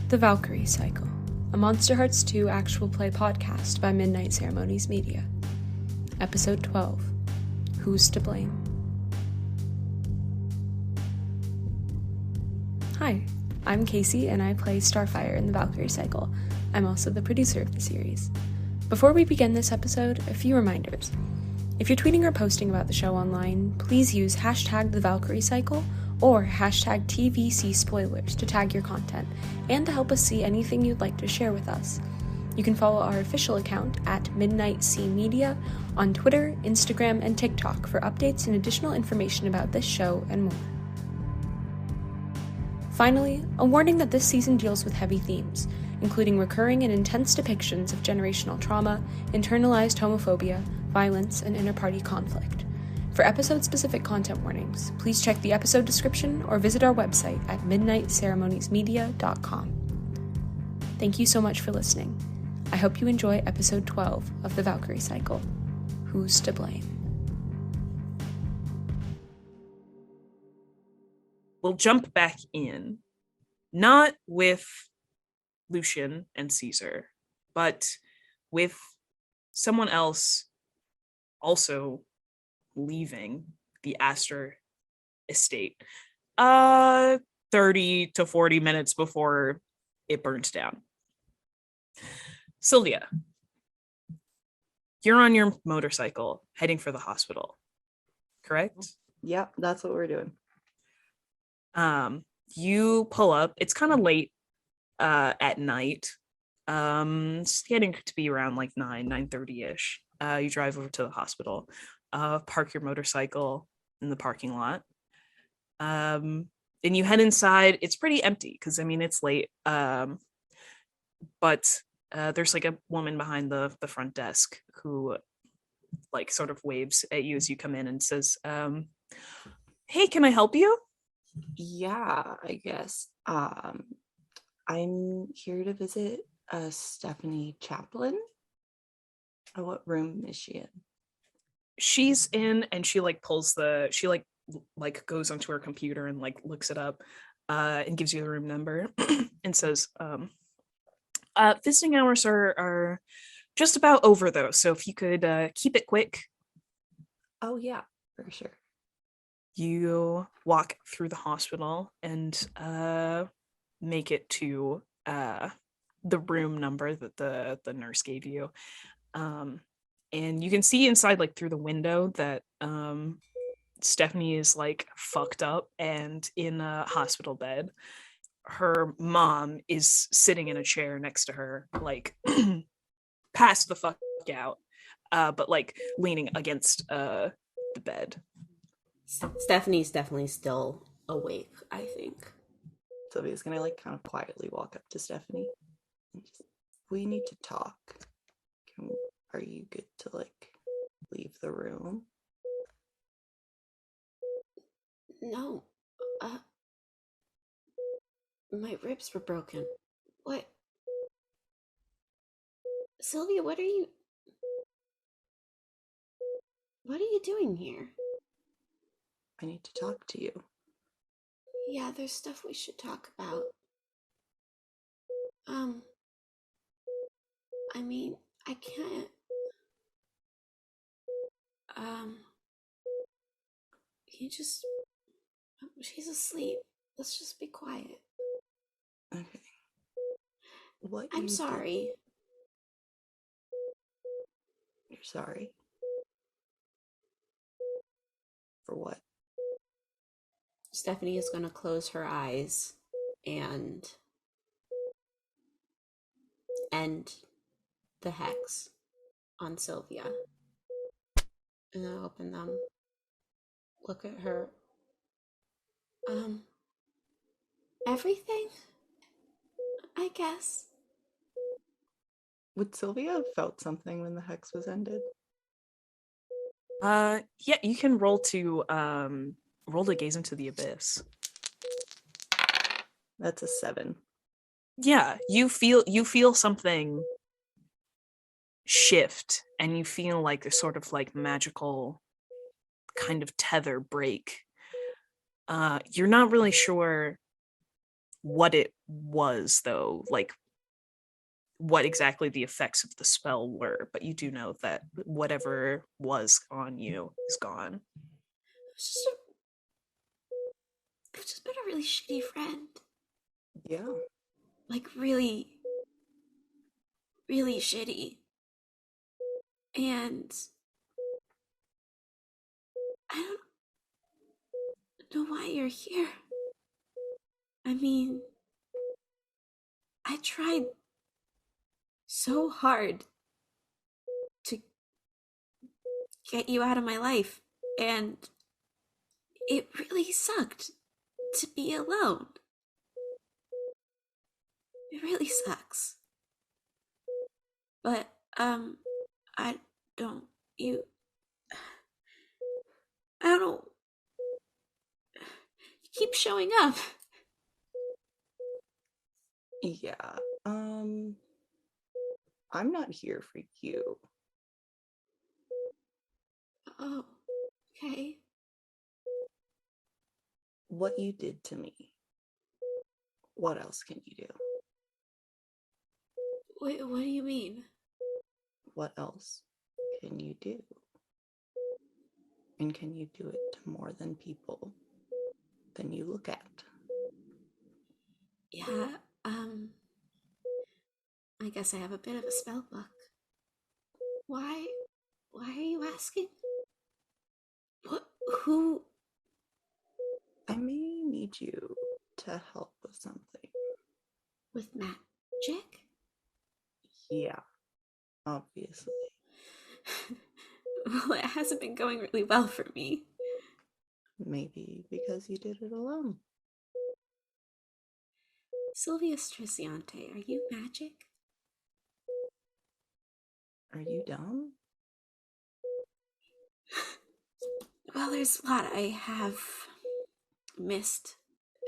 The Valkyrie Cycle, a Monster Hearts 2 actual play podcast by Midnight Ceremonies Media. Episode 12, Who's to Blame? Hi, I'm Cassie and I play Starfyre in the Valkyrie Cycle. I'm also the producer of the series. Before we begin this episode, a few reminders. If you're tweeting or posting about the show online, please use hashtag the Valkyrie Cycle or hashtag TVC spoilers to tag your content and to help us see anything you'd like to share with us. You can follow our official account at Midnight C Media on Twitter, Instagram, and TikTok for updates and additional information about this show and more. Finally, a warning that this season deals with heavy themes, including recurring and intense depictions of generational trauma, internalized homophobia, violence, and interparty conflict. For episode-specific content warnings, please check the episode description or visit our website at midnightceremoniesmedia.com. Thank you so much for listening. I hope you enjoy episode 12 of the Valkyrie Cycle, Who's to Blame? We'll jump back in, not with Lucian and Caesar, but with someone else also leaving the Astor estate 30 to 40 minutes before it burns down. Silvia, you're on your motorcycle heading for the hospital, correct? Yep, that's what we're doing. You pull up. It's kind of late at night. It's getting to be around like 9:30ish. You drive over to the hospital, park your motorcycle in the parking lot, and you head inside. It's pretty empty because it's late, but there's like a woman behind the front desk who like sort of waves at you as you come in and says, hey, can I help you? Yeah, I guess. I'm here to visit Stephanie Chaplin. What room is she in? She's in, and she like pulls she goes onto her computer and like looks it up and gives you the room number and says, visiting hours are just about over though, so if you could keep it quick. Oh yeah, for sure. You walk through the hospital and make it to the room number that the nurse gave you. And you can see inside, like through the window, that Stephanie is like fucked up and in a hospital bed. Her mom is sitting in a chair next to her, like passed the fuck out, but like leaning against the bed. Stephanie's definitely still awake, I think. Sylvia's gonna like kind of quietly walk up to Stephanie and just, we need to talk. Are you good to like leave the room? No. My ribs were broken. What? Silvia, what are you doing here? I need to talk to you. Yeah, there's stuff we should talk about. I can't. She's asleep. Let's just be quiet. Okay. What? I'm sorry. You're sorry? For what? Stephanie is going to close her eyes and end the hex on Silvia. And then open them. Look at her. Everything? I guess. Would Silvia have felt something when the hex was ended? Yeah, you can roll to gaze into the abyss. That's a 7. Yeah, you feel something shift, and you feel like a sort of like magical kind of tether break. You're not really sure what it was, though, like what exactly the effects of the spell were, but you do know that whatever was on you is gone. I've just been a really shitty friend. Yeah. Like, really, really shitty. And I don't know why you're here. I mean, I tried so hard to get you out of my life, and it really sucked to be alone. It really sucks. But, I don't, you, I don't know. You keep showing up. Yeah. I'm not here for you. Oh, okay. What you did to me. What else can you do? What do you mean? What else can you do? And can you do it to more than people than you look at? Yeah, I guess I have a bit of a spell book. Why are you asking? Who? I may need you to help with something. With magic? Yeah, obviously. Well, it hasn't been going really well for me. Maybe because you did it alone. Silvia Striciante, are you magic? Are you dumb? Well, there's a lot I have missed.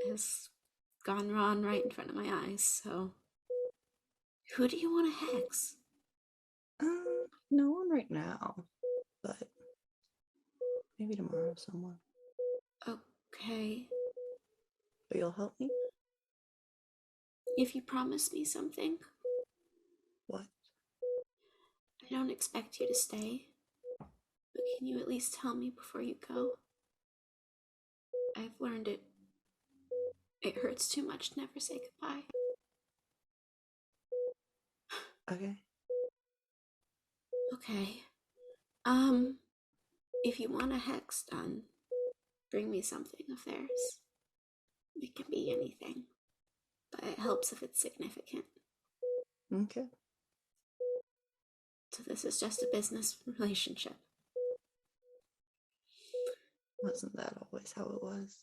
Has gone wrong right in front of my eyes, so. Who do you want to hex? No one right now, but maybe tomorrow someone. Okay. But you'll help me? If you promise me something. What? I don't expect you to stay, but can you at least tell me before you go? I've learned it hurts too much to never say goodbye. Okay. Okay. If you want a hex done, bring me something of theirs. It can be anything, but it helps if it's significant. Okay. So this is just a business relationship. Wasn't that always how it was?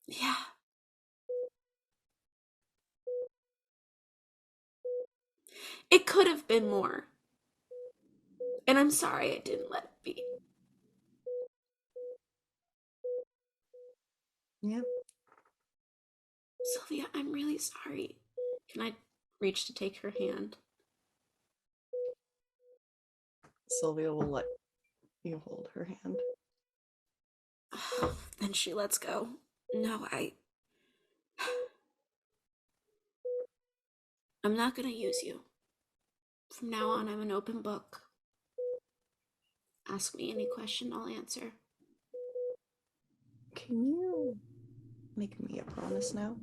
Yeah. It could have been more. And I'm sorry I didn't let it be. Yeah. Silvia, I'm really sorry. Can I reach to take her hand? Silvia will let you hold her hand. Then she lets go. No, I'm not gonna use you. From now on, I'm an open book. Ask me any question, I'll answer. Can you make me a promise now?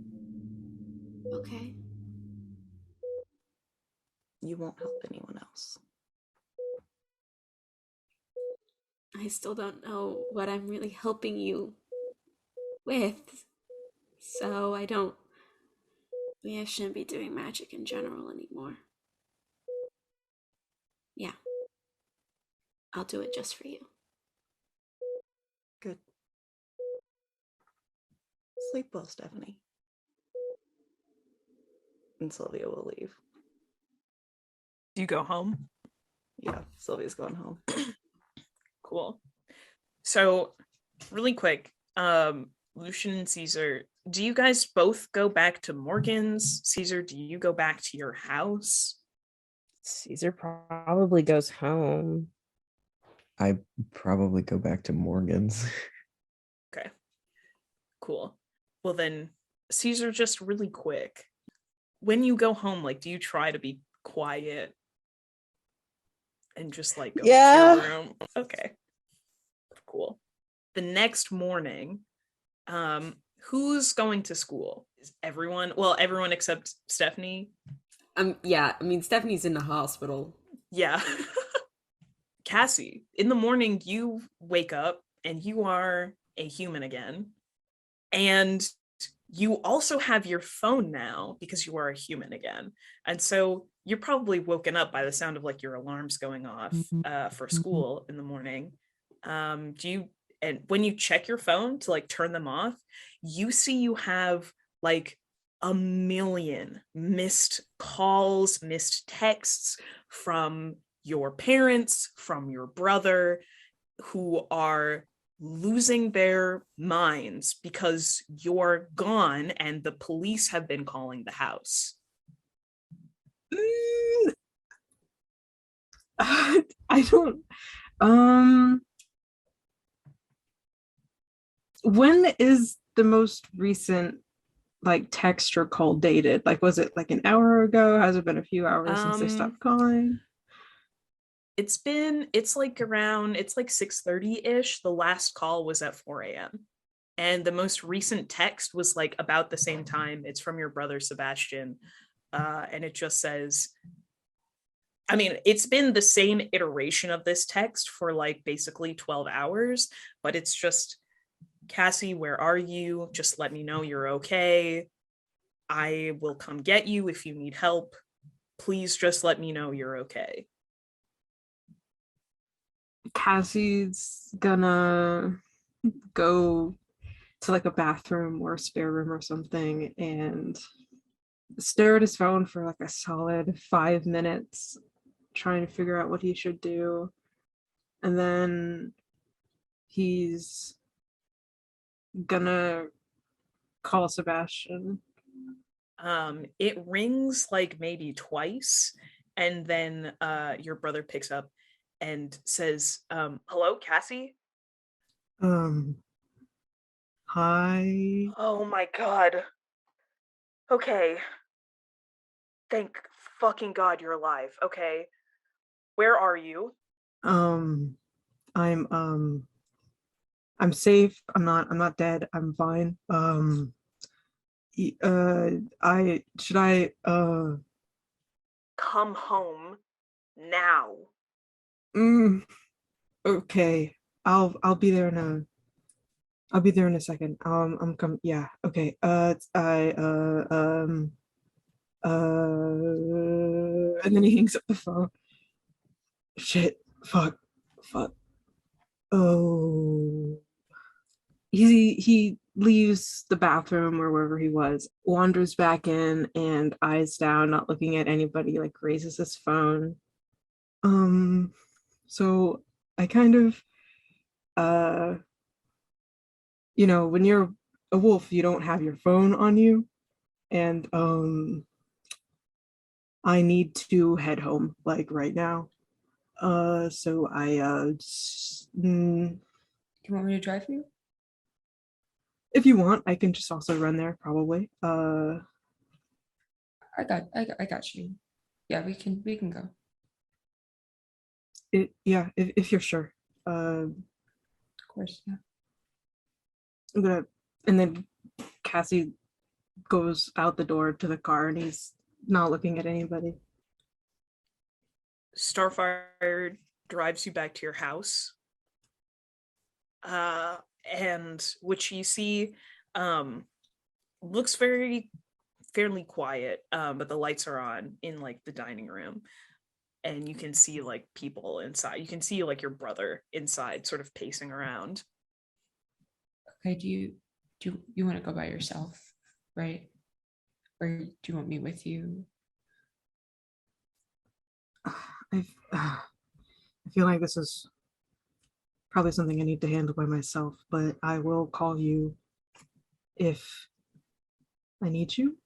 Okay. You won't help anyone else. I still don't know what I'm really helping you with. So maybe I shouldn't be doing magic in general anymore. Yeah. I'll do it just for you. Good. Sleep well, Stephanie. And Silvia will leave. Do you go home? Yeah, Sylvia's going home. Cool. So, really quick, Lucian and Caesar, do you guys both go back to Morgan's? Caesar, do you go back to your house? Caesar probably goes home. I probably go back to Morgan's. Okay. Cool. Well then, Caesar, just really quick. When you go home, like, do you try to be quiet and just like go to your room? Okay. Cool. The next morning, who's going to school? Is everyone? Well, everyone except Stephanie. Yeah, I mean, Stephanie's in the hospital. Yeah. Cassie, in the morning, you wake up and you are a human again. And you also have your phone now because you are a human again. And so you're probably woken up by the sound of like your alarms going off for school in the morning. And when you check your phone to like turn them off, you see you have like a million missed calls, missed texts from your parents, from your brother, who are losing their minds because you're gone and the police have been calling the house. I don't. When is the most recent like text or call dated? Like, was it like an hour ago? Has it been a few hours since they stopped calling? It's like 6:30-ish. The last call was at 4 a.m. And the most recent text was like about the same time. It's from your brother Sebastian. And it just says, I mean, it's been the same iteration of this text for like basically 12 hours, but it's just, Cassie, where are you? Just let me know you're okay. I will come get you if you need help. Please just let me know you're okay. Cassie's gonna go to like a bathroom or a spare room or something and stare at his phone for like a solid 5 minutes, trying to figure out what he should do. And then he's gonna call Sebastian. It rings like maybe twice, and then your brother picks up and says, hello, Cassie? Hi. Oh my god. Okay. Thank fucking god you're alive. Okay. Where are you? I'm safe. I'm not dead. I'm fine. I should I Come home now. Okay. I'll be there in a second. I'm coming. Yeah. Okay. And then he hangs up the phone. Shit. Fuck. Oh. He leaves the bathroom or wherever he was, wanders back in, and eyes down, not looking at anybody, like raises his phone. So I kind of when you're a wolf, you don't have your phone on you, and I need to head home like right now. So Do you want me to drive you? if you want, I can just also run there probably. I got you. Yeah, we can go. Yeah, if you're sure. Of course, yeah. And then Cassie goes out the door to the car, and he's not looking at anybody. Starfyre drives you back to your house. And which you see looks fairly quiet, but the lights are on in like the dining room, and you can see like people inside. You can see like your brother inside sort of pacing around. Okay, do you want to go by yourself, right? Or do you want me with you? I feel like this is probably something I need to handle by myself, but I will call you if I need you.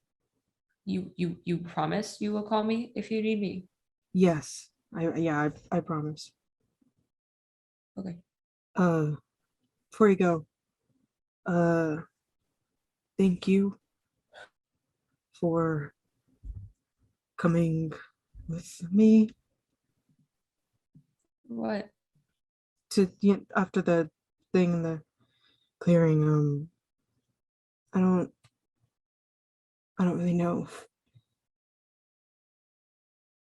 You promise you will call me if you need me? Yes. I promise. Okay. Before you go, thank you for coming with me What? to after the thing in the clearing. I don't really know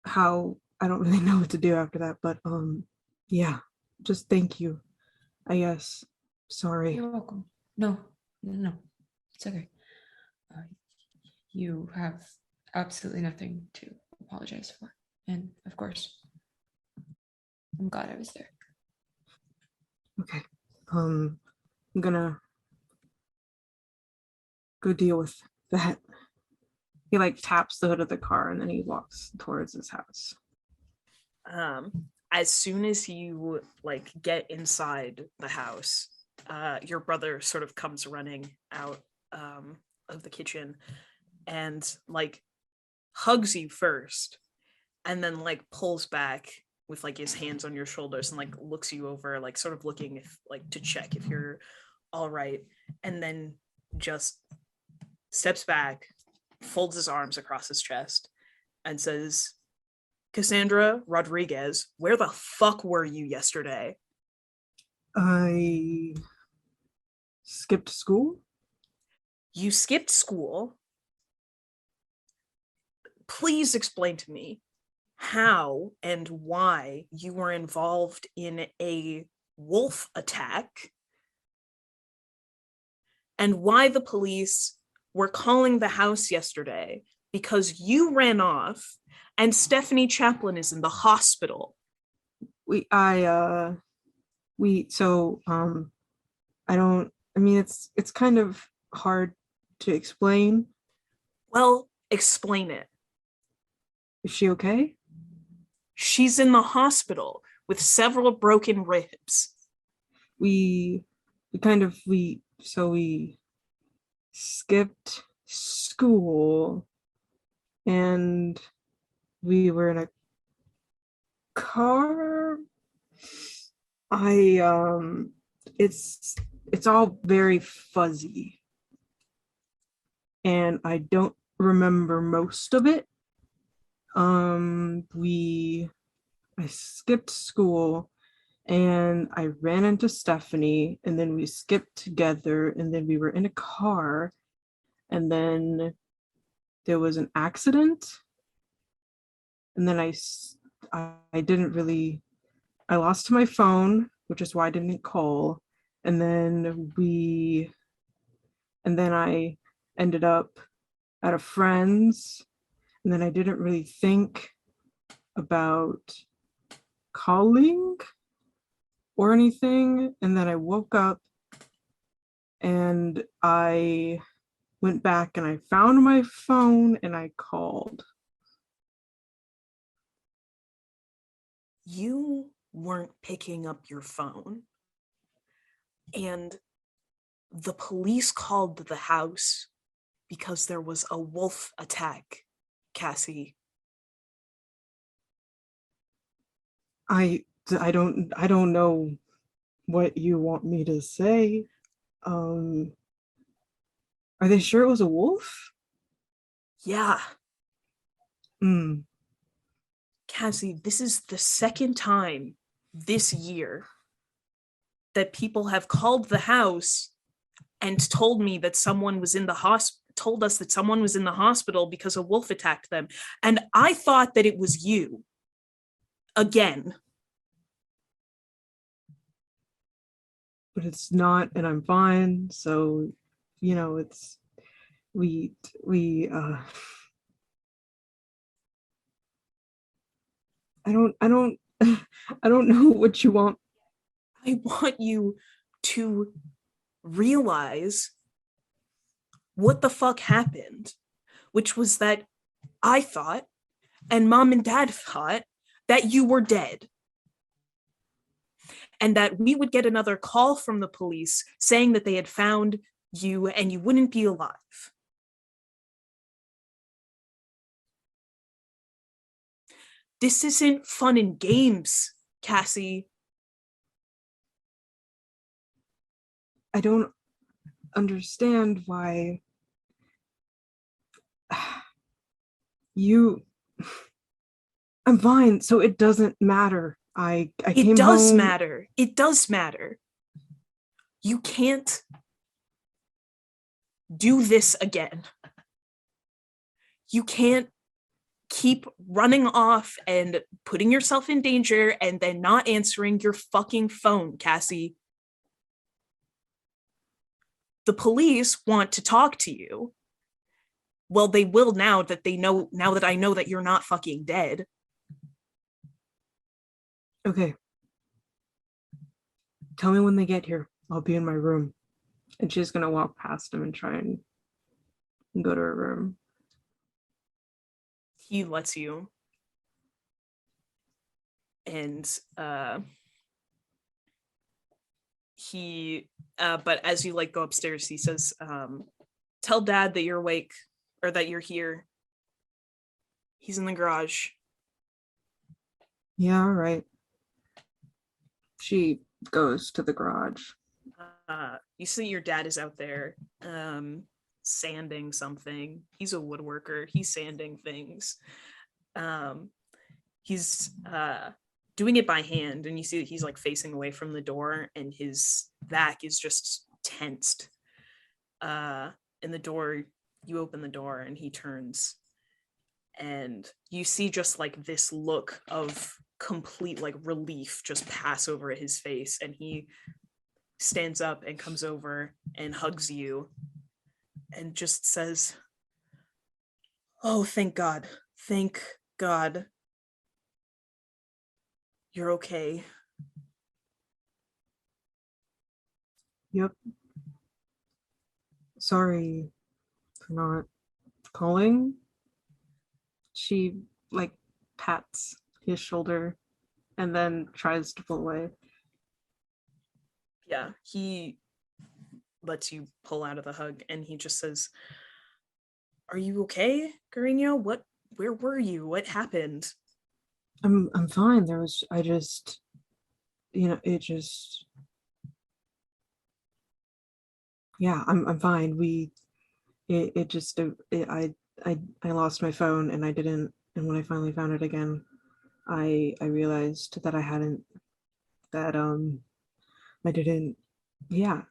I don't really know what to do after that, but yeah, just thank you, I guess. Sorry. You're welcome. No, it's okay. You have absolutely nothing to apologize for. And of course, I'm glad I was there. Okay. I'm gonna go deal with that. He like taps the hood of the car and then he walks towards his house. As soon as you like get inside the house, your brother sort of comes running out of the kitchen and like hugs you first and then like pulls back with like his hands on your shoulders and like looks you over, like sort of looking if like to check if you're all right, and then just steps back, folds his arms across his chest and says, Cassandra Rodriguez, where the fuck were you yesterday? I skipped school. You skipped school? Please explain to me how and why you were involved in a wolf attack and why the police were calling the house yesterday because you ran off and Stephanie Chaplin is in the hospital. I mean it's kind of hard to explain. Well, explain it. Is she okay? She's in the hospital with several broken ribs. We skipped school and we were in a car. It's all very fuzzy and I don't remember most of it. I skipped school and I ran into Stephanie and then we skipped together and then we were in a car and then there was an accident and then I lost my phone, which is why I didn't call, and then I ended up at a friend's and then I didn't really think about calling or anything, and then I woke up and I went back and I found my phone and I called. You weren't picking up your phone, and the police called the house because there was a wolf attack, Cassie. I don't know what you want me to say. Are they sure it was a wolf? Yeah. Hmm. Cassie, this is the second time this year that people have called the house and told me that someone was in the told us that someone was in the hospital because a wolf attacked them. And I thought that it was you. Again. But it's not, and I'm fine. So, it's we I don't I don't know what you want. I want you to realize what the fuck happened, which was that I thought and mom and dad thought that you were dead and that we would get another call from the police saying that they had found you and you wouldn't be alive. This isn't fun and games, Cassie. I don't understand why You, I'm fine, so it doesn't matter. I came It does home. matter. It does matter. You can't do this again. You can't keep running off and putting yourself in danger and then not answering your fucking phone, Cassie. The police want to talk to you. Well, they will now that I know that you're not fucking dead. Okay. Tell me when they get here. I'll be in my room. And she's gonna walk past him and try and go to her room. He lets you. And but as you like go upstairs, he says, tell Dad that you're awake or that you're here. He's in the garage. Yeah, all right. She goes to the garage. You see your dad is out there sanding something. He's a woodworker. He's sanding things. He's doing it by hand, and you see that he's like facing away from the door, and his back is just tensed. In the door, you open the door, and he turns, and you see just like this look of complete like relief just pass over his face, and he stands up and comes over and hugs you and just says, "Oh, thank God. Thank God. You're okay." Yep. Sorry for not calling. She like pats his shoulder and then tries to pull away. Yeah, he lets you pull out of the hug, and he just says, "Are you okay, Garino? Where were you? What happened?" I'm fine. I just yeah, I'm fine. I lost my phone and and when I finally found it again, I realized that I didn't, yeah,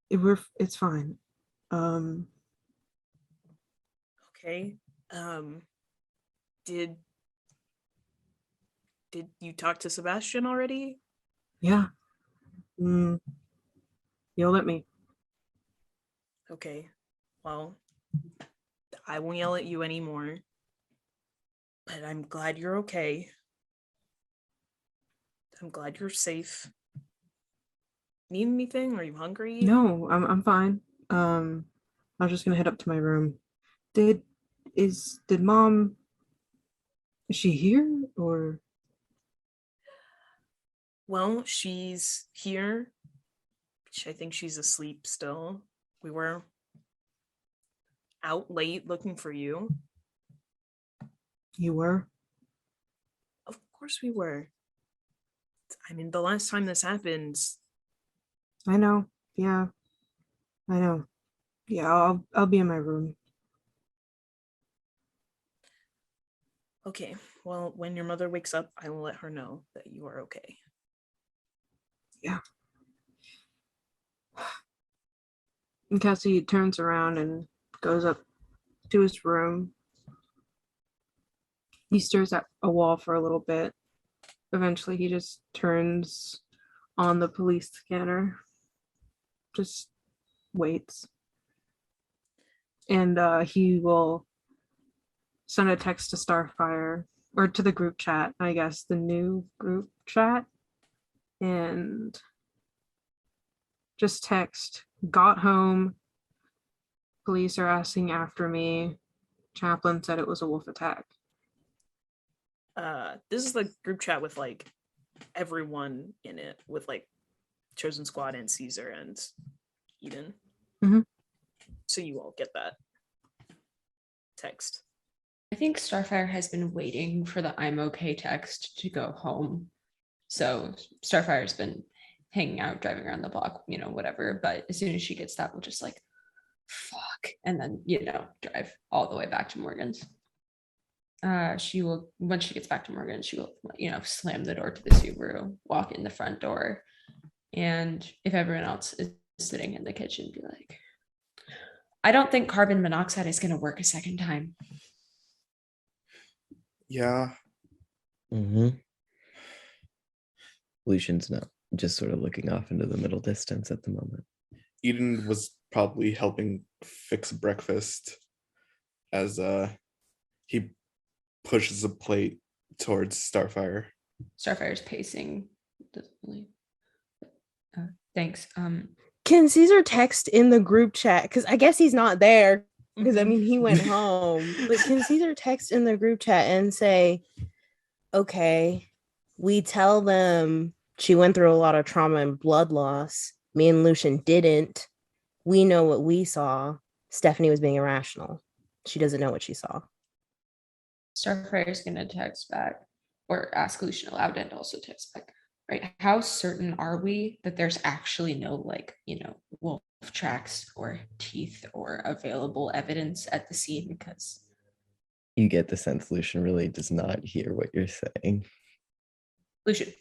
it's fine. Okay. Did you talk to Sebastian already? Yeah. Yelled at me. Okay. Well, I won't yell at you anymore. But I'm glad you're okay. I'm glad you're safe. Need anything? Are you hungry? No, I'm fine. I was just gonna head up to my room. Did Mom, is she here or? Well, she's here. I think she's asleep still. We were out late looking for you. You were? Of course we were. I mean, the last time this happened. I know. Yeah. I know. Yeah, I'll be in my room. Okay, well, when your mother wakes up, I will let her know that you are okay. Yeah. And Cassie turns around and goes up to his room. He stares at a wall for a little bit. Eventually, he just turns on the police scanner. Just waits. And he will send a text to Starfyre, or to the group chat, I guess, the new group chat. And just text, got home. Police are asking after me. Chaplain said it was a wolf attack. This is the group chat with like everyone in it, with like Chosen Squad and Caesar and Eden. Mm-hmm. So you all get that text. I think Starfyre has been waiting for the "I'm okay" text to go home. So Starfire's been hanging out, driving around the block, whatever. But as soon as she gets that, we'll just like fuck, and then, drive all the way back to Morgan's. She will, once she gets back to Morgan, she will, slam the door to the Subaru, walk in the front door, and if everyone else is sitting in the kitchen, be like, I don't think carbon monoxide is going to work a second time. Yeah. Mm-hmm. Lucian's not just sort of looking off into the middle distance at the moment. Eden was probably helping fix breakfast as he pushes a plate towards Starfyre. Starfire's pacing. Thanks. Can Caesar text in the group chat? Because I guess he's not there. Because I mean, he went home. But can Caesar text in the group chat and say, okay, we tell them she went through a lot of trauma and blood loss. Me and Lucian didn't. We know what we saw. Stephanie was being irrational. She doesn't know what she saw. Starfire's going to text back or ask Lucian aloud and also text back. Right? How certain are we that there's actually no, wolf tracks or teeth or available evidence at the scene? Because you get the sense Lucian really does not hear what you're saying. Lucian.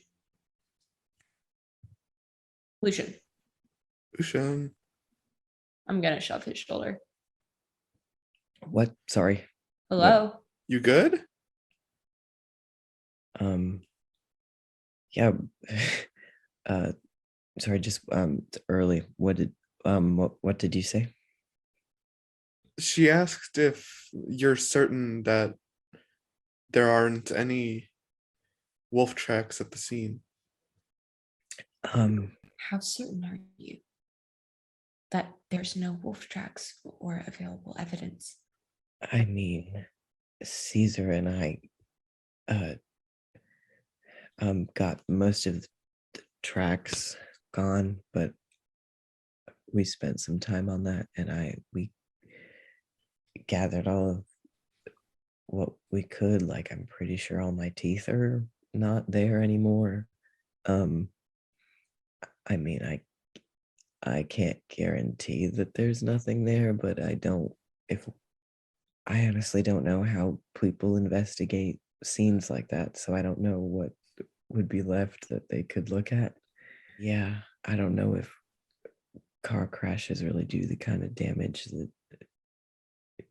I'm gonna shove his shoulder. What? Sorry. Hello. What? You good? Yeah. Sorry, just it's early. What did you say? She asked if you're certain that there aren't any wolf tracks at the scene. How certain are you that there's no wolf tracks or available evidence? I mean, Caesar and I got most of the tracks gone, but we spent some time on that, and we gathered all of what we could. Like, I'm pretty sure all my teeth are not there anymore. I mean, I can't guarantee that there's nothing there, but I honestly don't know how people investigate scenes like that, so I don't know what would be left that they could look at. Yeah, I don't know if car crashes really do the kind of damage that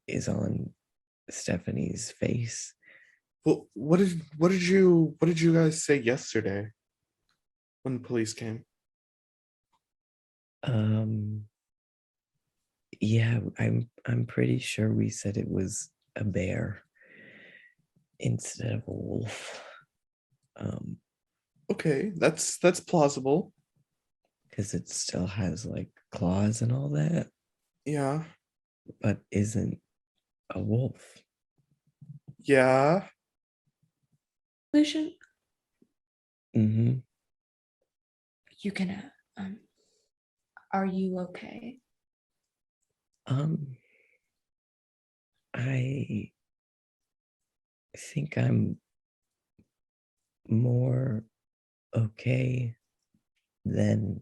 is on Stephanie's face. Well, what did you guys say yesterday when the police came? Yeah, I'm pretty sure we said it was a bear instead of a wolf. Okay, that's plausible. Because it still has like claws and all that. Yeah. But isn't a wolf. Yeah. Lucian? Mm-hmm. You gonna, are you okay? I think I'm more okay than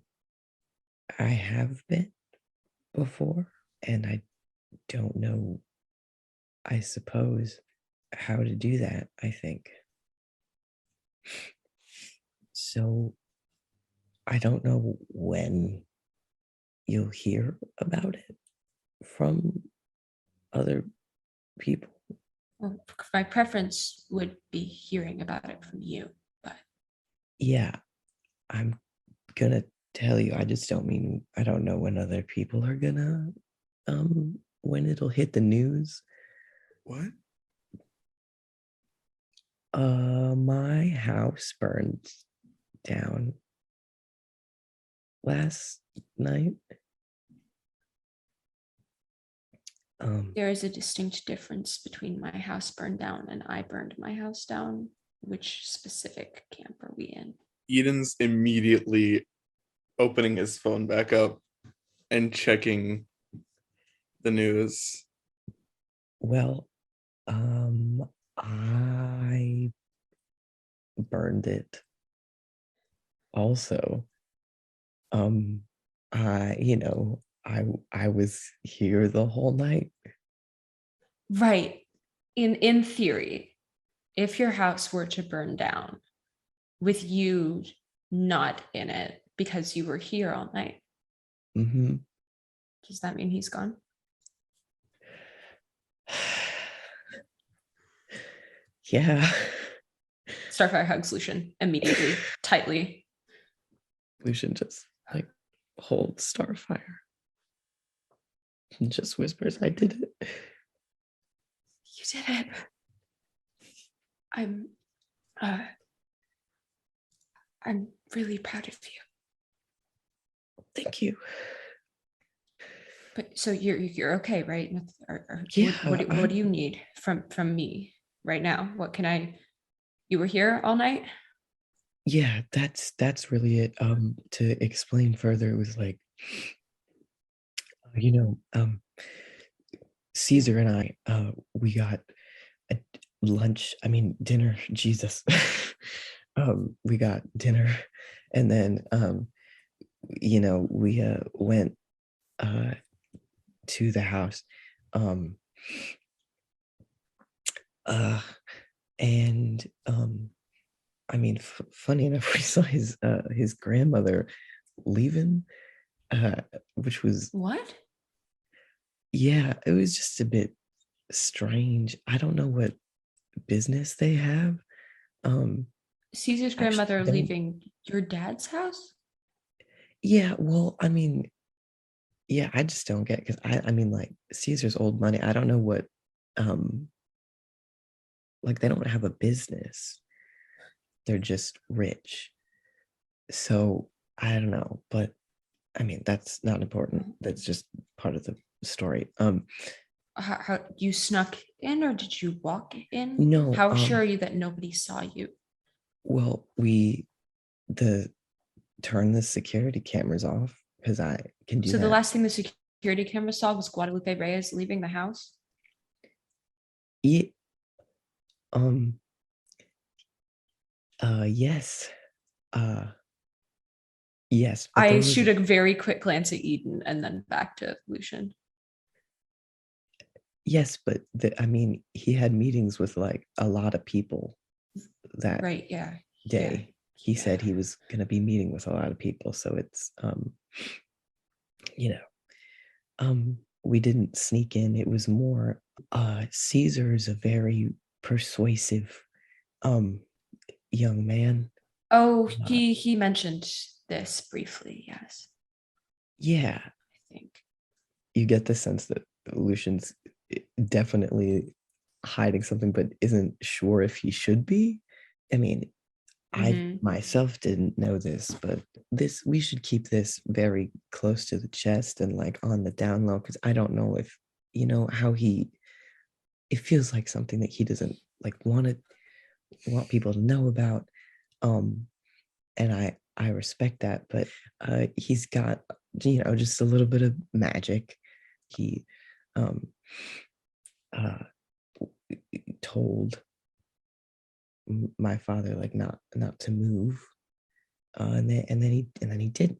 I have been before, and I don't know, I suppose, how to do that, I think. So I don't know when you'll hear about it from other people. Well, my preference would be hearing about it from you, but yeah, I'm gonna tell you. I just don't mean, I don't know when other people are gonna when it'll hit the news. What? My house burned down last night. There is a distinct difference between my house burned down and I burned my house down. Which specific camp are we in? Eden's immediately opening his phone back up and checking the news. Well, I burned it also. I I was here the whole night. Right. In theory, if your house were to burn down with you not in it because you were here all night, Mm-hmm. does that mean he's gone? Yeah. Starfyre hugs Lucian immediately, tightly. Lucian just like holds Starfyre and just whispers, "I did it. You did it. I'm really proud of you. Thank you." But so you're okay, right? Yeah. What do you need from me right now? What can I? You were here all night? Yeah, that's really it. To explain further, it was like, Caesar and I, we got a lunch. I mean, dinner. Jesus. We got dinner, and then we went to the house, and I mean, funny enough, we saw his grandmother leaving, which was, What? yeah, it was just a bit strange. I don't know what business they have. Caesar's Actually, grandmother leaving your dad's house? Yeah, well, I mean, yeah, I just don't get, because I mean, like, Caesar's old money. I don't know what, like, they don't have a business. They're just rich. So I don't know, but I mean, that's not important. That's just part of the story. How you snuck in, or did you walk in? No, How sure are you that nobody saw you? Well, turn the security cameras off, because I can do So that. the last thing the security camera saw was Guadalupe-Reyes leaving the house? Yeah. Yes. Yes, but I shoot a very quick glance at Eden and then back to Lucian. Yes, but I mean, he had meetings with like a lot of people that right, yeah. day. Yeah. He said he was going to be meeting with a lot of people, so it's we didn't sneak in. It was more Caesar is a very persuasive young man. Oh, he mentioned this briefly, yes. Yeah. I think you get the sense that Lucian's definitely hiding something, but isn't sure if he should be. I mean, I myself didn't know this, but we should keep this very close to the chest and like on the down low, because I don't know if how it feels like something that he doesn't like want people to know about. And I respect that, but he's got just a little bit of magic. He told my father like not to move, and then he did.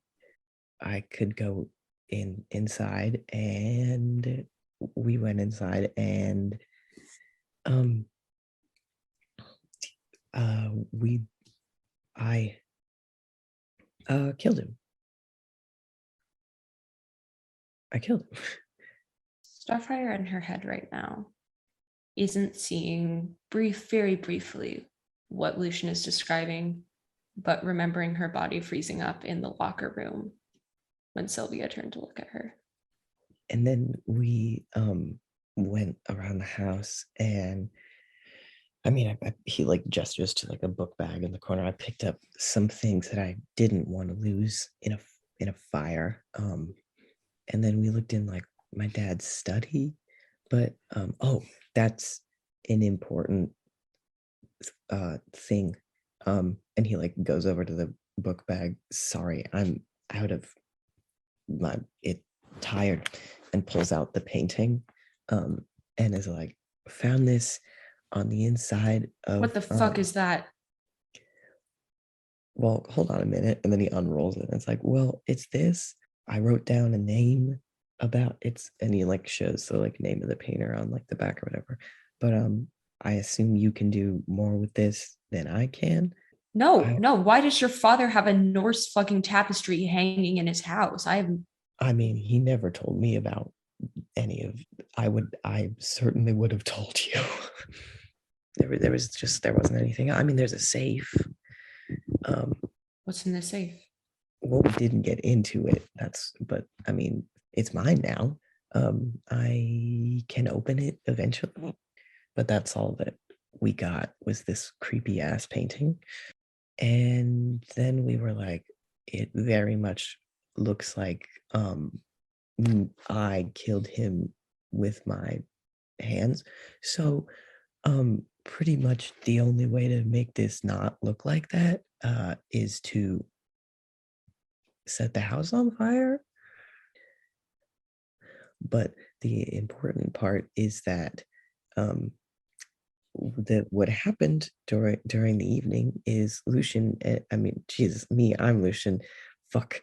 I could go inside, and we went inside, and I killed him. I killed him. Starfyre in her head right now isn't seeing very briefly what Lucian is describing, but remembering her body freezing up in the locker room when Silvia turned to look at her. And then we went around the house, and I mean, he like gestures to like a book bag in the corner. I picked up some things that I didn't want to lose in a fire. And then we looked in like my dad's study, but that's an important thing. And he like goes over to the book bag. Sorry, I'm out of tired, and pulls out the painting, and is like, found this on the inside of. What the fuck is that? Well, hold on a minute. And then he unrolls it, and it's like, well, it's this. I wrote down a name about it's, and he like shows the like name of the painter on like the back or whatever. But I assume you can do more with this than I can. No, I- no. Why does your father have a Norse fucking tapestry hanging in his house? I mean, he never told me about any of. I certainly would have told you. there wasn't anything. I mean, there's a safe. What's in the safe? Well, we didn't get into it. But I mean, it's mine now. I can open it eventually, but that's all that we got was this creepy ass painting. And then we were like, it very much looks like I killed him with my hands. So pretty much the only way to make this not look like that is to set the house on fire. But the important part is that that what happened during the evening is Lucian. I mean, Jesus, I'm Lucian. Fuck.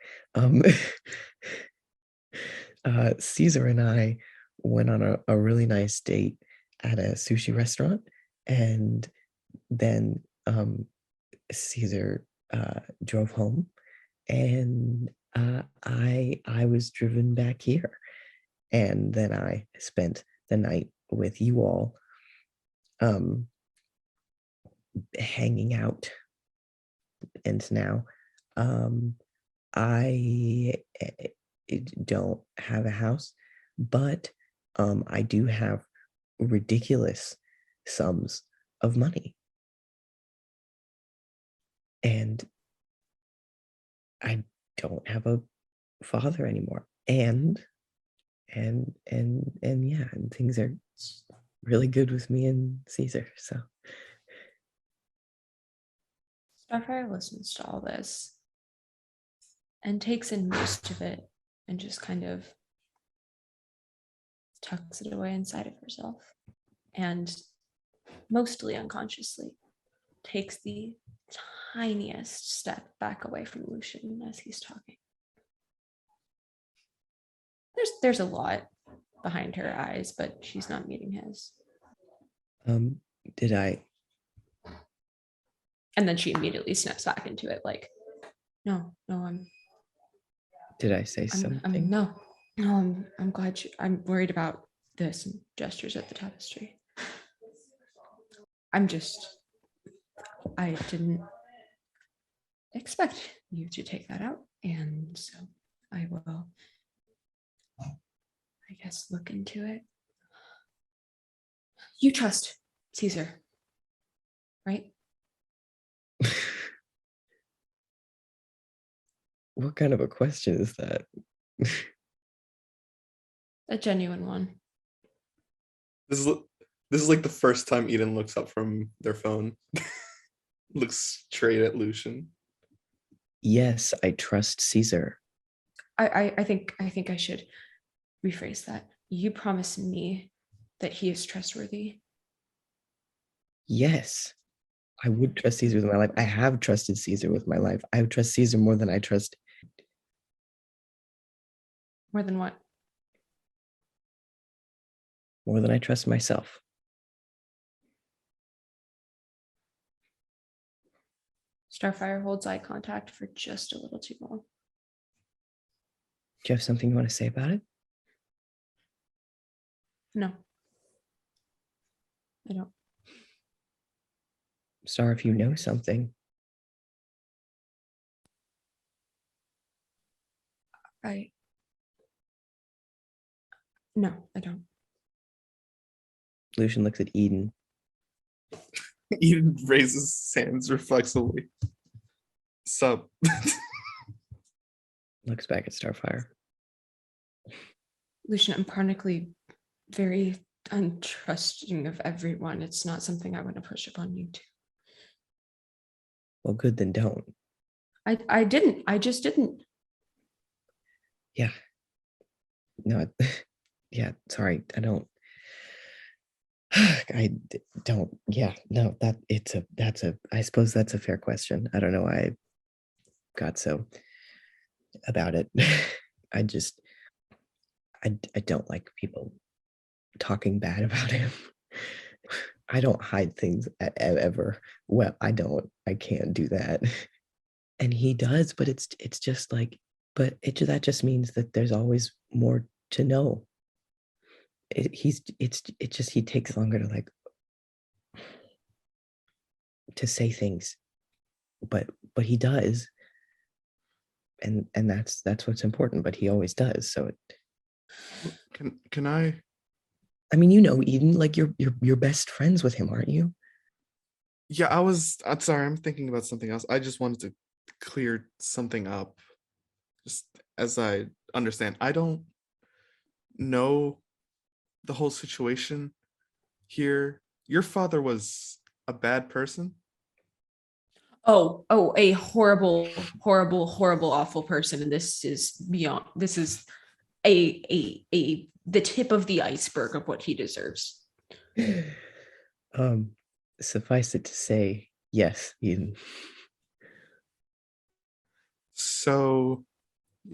Caesar and I went on a really nice date at a sushi restaurant, and then Caesar drove home, and I was driven back here, and then I spent the night with you all, hanging out, and now I don't have a house, but I do have ridiculous sums of money, and I don't have a father anymore, and yeah, and things are really good with me and Caesar. So Starfyre listens to all this and takes in most of it and just kind of tucks it away inside of herself, and mostly unconsciously takes the tiniest step back away from Lucian as he's talking. There's a lot behind her eyes, but she's not meeting his. did I? And then she immediately snaps back into it, like, no, Did I say something? No, I'm glad I'm worried about this, and gestures at the tapestry. I didn't expect you to take that out, and so I will, I guess, look into it. You trust Caesar, right? What kind of a question is that? A genuine one. This is like the first time Eden looks up from their phone. Looks straight at Lucian. Yes, I trust Caesar. I think I should rephrase that. You promise me that he is trustworthy. Yes, I would trust Caesar with my life. I have trusted Caesar with my life. I trust Caesar more than I trust. More than what? More than I trust myself. Starfyre holds eye contact for just a little too long. Do you have something you want to say about it? No, I don't. Star, if you know something. No, I don't. Lucian looks at Eden. Eden raises his hands reflexively. Sup? Looks back at Starfyre. Lucian, I'm chronically very untrusting of everyone. It's not something I want to push upon you to. Well, good, then don't. I didn't. I just didn't. Yeah. No, yeah, sorry. I don't. Yeah, no, I suppose that's a fair question. I don't know why I got so about it. I don't like people talking bad about him. I don't hide things ever. Well, I don't. I can't do that. And he does, but it's just like, but that just means that there's always more to know. It's just he takes longer to like to say things, but he does, and that's what's important. But he always does. So Can I? I mean, you know, Eden, like you're best friends with him, aren't you? Yeah, I'm sorry, I'm thinking about something else. I just wanted to clear something up. Just as I understand, I don't know the whole situation here. Your father was a bad person? Oh, a horrible, horrible, horrible, awful person. And this is beyond, this is the tip of the iceberg of what he deserves. Um, Suffice it to say, yes, Eden. So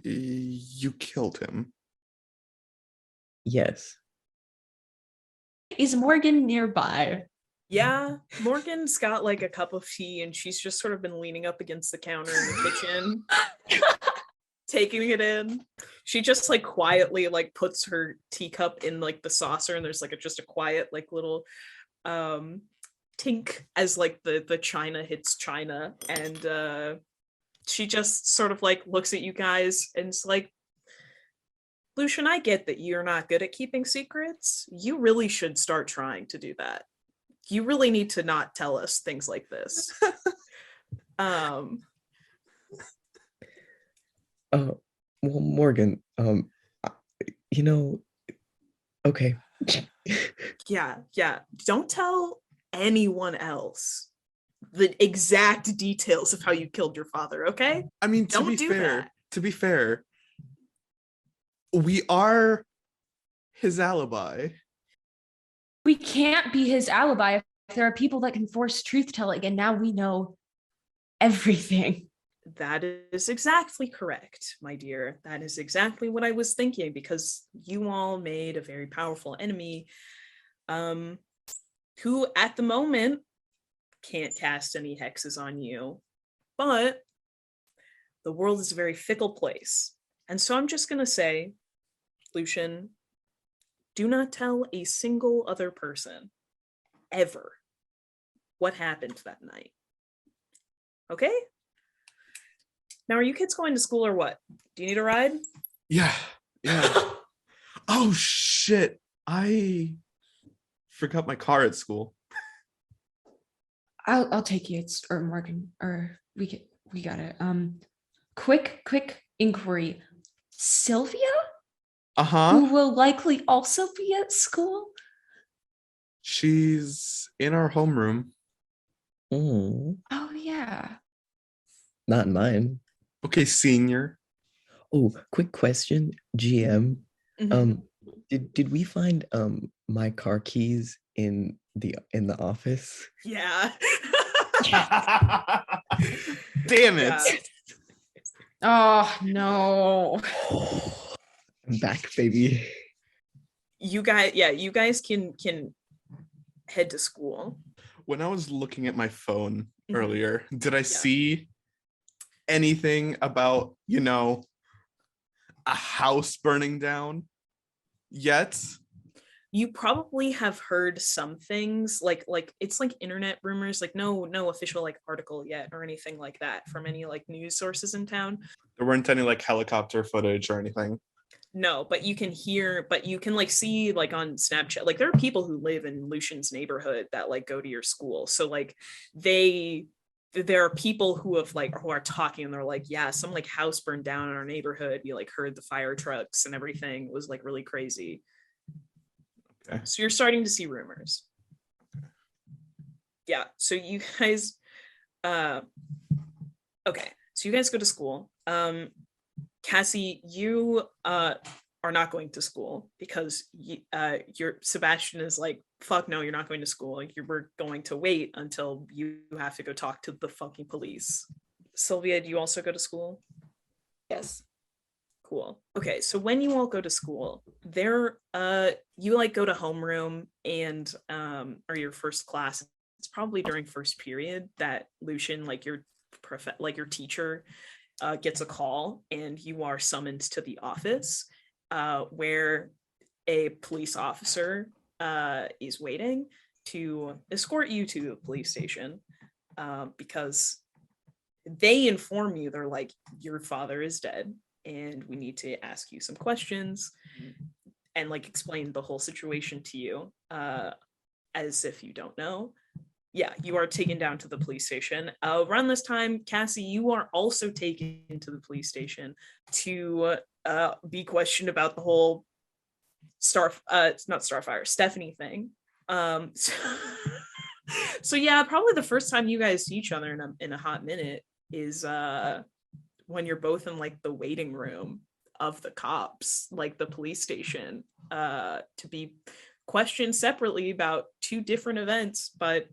you killed him? Yes. Is Morgan nearby? Yeah, Morgan's got like a cup of tea and she's just sort of been leaning up against the counter in the kitchen, taking it in. She just like quietly like puts her teacup in like the saucer and there's like just a quiet like little tink as like the china hits china, and she just sort of like looks at you guys and it's like, Lucian, I get that you're not good at keeping secrets. You really should start trying to do that. You really need to not tell us things like this. Well, Morgan, you know, okay. Yeah. Don't tell anyone else the exact details of how you killed your father, okay? I mean, to be fair, we are his alibi. We can't be his alibi if there are people that can force truth telling, and now we know everything. That is exactly correct, my dear. That is exactly what I was thinking, because you all made a very powerful enemy, who at the moment can't cast any hexes on you, but the world is a very fickle place. And so I'm just going to say, Lucian, do not tell a single other person ever what happened that night. Okay? Now, are you kids going to school or what? Do you need a ride? Yeah. Oh shit. I forgot my car at school. I'll take you. It's or Morgan or we got it. Quick inquiry. Silvia? Uh-huh. Who will likely also be at school? She's in our homeroom. Mm, Oh yeah. not mine. Okay, senior. Oh, quick question, GM. Mhm. Did we find my car keys in the office? Yeah. Damn it. Yeah. Oh no. I'm back, baby. You guys can head to school. When I was looking at my phone Mhm. earlier, did I see anything about, a house burning down yet? You probably have heard some things like it's like internet rumors, like no official like article yet or anything like that from any like news sources in town. There weren't any like helicopter footage or anything. No, but you can like see like on Snapchat, like there are people who live in Lucian's neighborhood that like go to your school. So like there are people who are talking and they're like, yeah, some like house burned down in our neighborhood. We like heard the fire trucks and everything. It was like really crazy. Okay. So you're starting to see rumors. Yeah. So you guys, okay. So you guys go to school. Cassie, you are not going to school because your Sebastian is like, fuck no, you're not going to school. We're going to wait until you have to go talk to the fucking police. Silvia, do you also go to school? Yes. Cool. Okay, so when you all go to school, there you like go to homeroom and or your first class. It's probably during first period that Lucian, like your your teacher, gets a call and you are summoned to the office where a police officer is waiting to escort you to the police station because they inform you, they're like, your father is dead and we need to ask you some questions and like explain the whole situation to you as if you don't know. Yeah, you are taken down to the police station. Around this time, Cassie, you are also taken to the police station to be questioned about the whole it's not Starfyre, Stephanie thing. So yeah, probably the first time you guys see each other in a hot minute is when you're both in like the waiting room of the cops, like the police station, to be questioned separately about two different events, but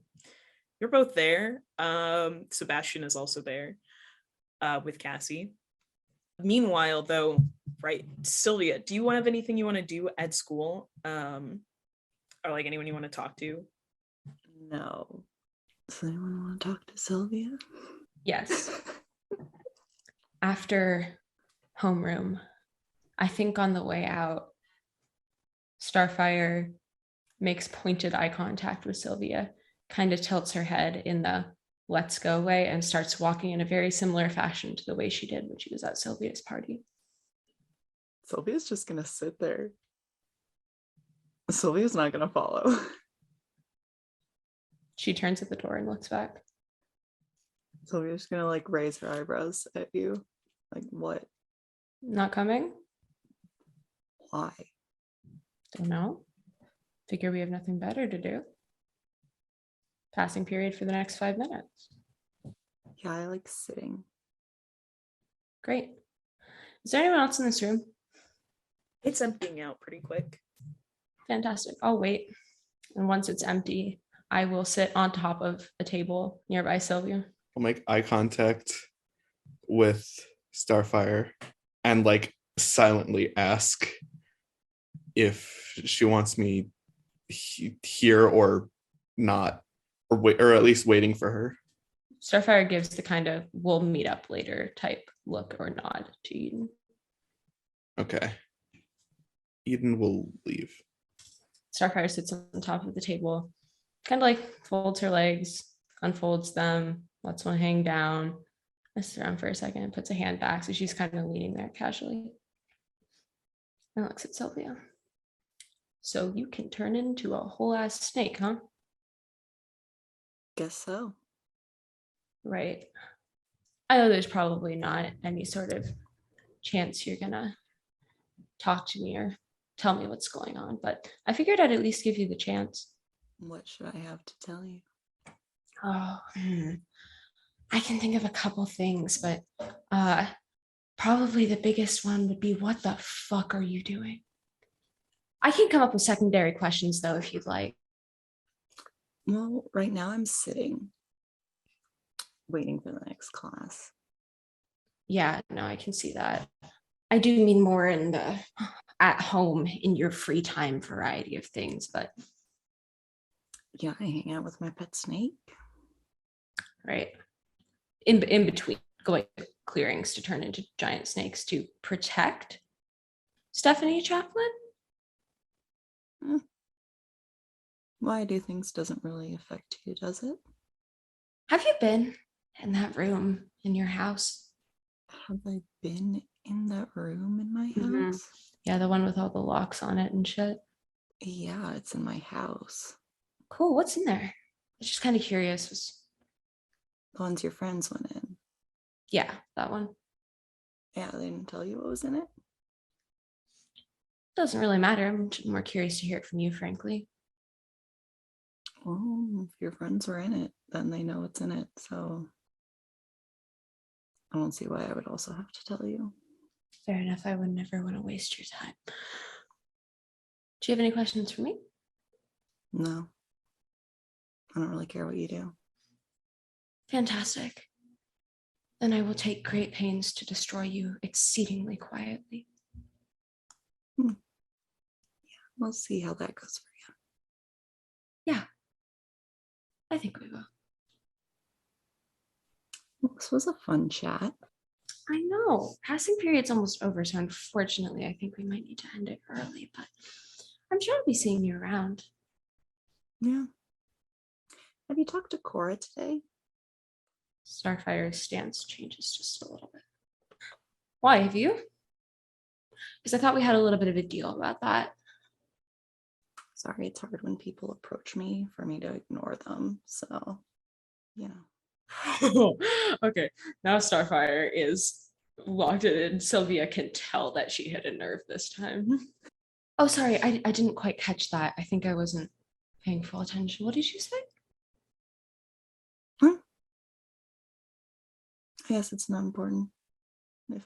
you're both there. Sebastian is also there with Cassie. Meanwhile, though, right, Silvia, do you have anything you want to do at school? Or like anyone you want to talk to? No. Does anyone want to talk to Silvia? Yes. After homeroom, I think on the way out, Starfyre makes pointed eye contact with Silvia, kind of tilts her head in the let's go way and starts walking in a very similar fashion to the way she did when she was at Silvia's party. Sylvia's just gonna sit there. Sylvia's not gonna follow. She turns at the door and looks back. Sylvia's just gonna like raise her eyebrows at you. Like, what? Not coming? Why? Don't know. Figure we have nothing better to do. Passing period for the next 5 minutes. Yeah, I like sitting. Great. Is there anyone else in this room? It's emptying out pretty quick. Fantastic. I'll wait. And once it's empty, I will sit on top of a table nearby Silvia. I'll make eye contact with Starfyre and like silently ask if she wants me here or not, or at least waiting for her. Starfyre gives the kind of we'll meet up later type look or nod to Eden. Okay. Eden will leave. Starfyre sits on top of the table, kind of like folds her legs, unfolds them, lets one hang down, messes around for a second, puts a hand back, so she's kind of leaning there casually. And looks at Silvia. So you can turn into a whole ass snake, huh? Guess so. Right. I know there's probably not any sort of chance you're gonna talk to me or tell me what's going on, but I figured I'd at least give you the chance. What should I have to tell you? Oh, I can think of a couple things, but probably the biggest one would be, what the fuck are you doing? I can come up with secondary questions though, if you'd like. Well, right now I'm sitting, waiting for the next class. Yeah, no, I can see that. I do mean more in the at home, in your free time variety of things, but Yeah, I hang out with my pet snake. right. In between going to clearings to turn into giant snakes to protect Stephanie Chaplin? Why I do things doesn't really affect you, does it? Have you been in that room in your house? Have I been in that room in my Mhm. house? Yeah, the one with all the locks on it and shit. Yeah, it's in my house. Cool. What's in there? I was just kind of curious. The ones your friends went in. Yeah, that one. Yeah, they didn't tell you what was in it? Doesn't really matter. I'm more curious to hear it from you, frankly. Well, if your friends were in it, then they know what's in it, so I don't see why I would also have to tell you. Fair enough. I would never want to waste your time. Do you have any questions for me? No. I don't really care what you do. Fantastic. then I will take great pains to destroy you exceedingly quietly. We'll see how that goes for Yeah, I think we will. you. This was a fun chat. I know. Passing period's almost over, so unfortunately, I think we might need to end it early, but I'm sure I'll be seeing you around. Yeah. Have you talked to Cora today? Starfyre's stance changes just a little bit. Why, have you? Because I thought we had a little bit of a deal about that. Sorry, it's hard when people approach me for me to ignore them. So, you know. Okay, now Starfyre is locked in, and Silvia can tell that she hit a nerve this time. Oh, sorry, I didn't quite catch that. I think I wasn't paying full attention. What did you say? I guess it's not important.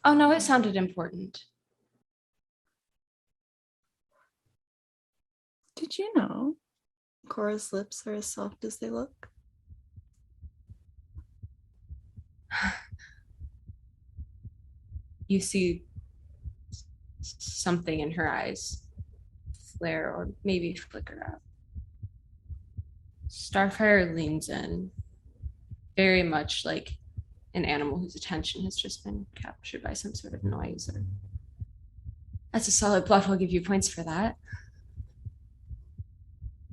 Oh, no, it sounded important. Did you know Cora's lips are as soft as they look? You see something in her eyes flare or maybe flicker out. Starfyre leans in, very much like an animal whose attention has just been captured by some sort of noise. That's a solid bluff. I'll give you points for that.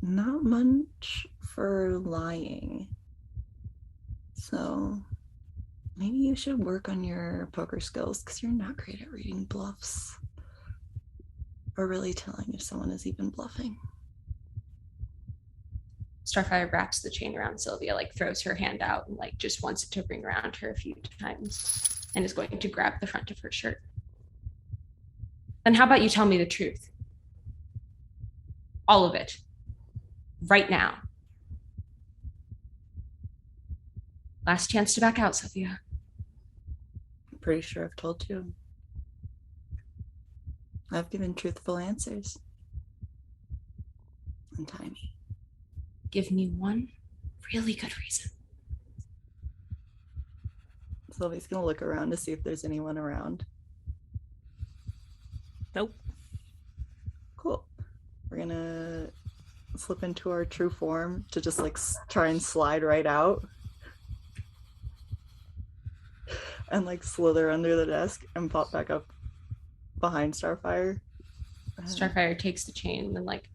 Not much for lying. So maybe you should work on your poker skills because you're not great at reading bluffs or really telling if someone is even bluffing. Starfyre wraps the chain around Silvia, like throws her hand out and like just wants it to ring around her a few times and is going to grab the front of her shirt. Then how about you tell me the truth? All of it. Right now. Last chance to back out, Silvia. I'm pretty sure I've told you. I've given truthful answers. And Tiny. Give me one really good reason. Sylvie's gonna look around to see if there's anyone around. Nope. Cool. We're gonna slip into our true form to just like try and slide right out and like slither under the desk and pop back up behind Starfyre. Starfyre takes the chain and like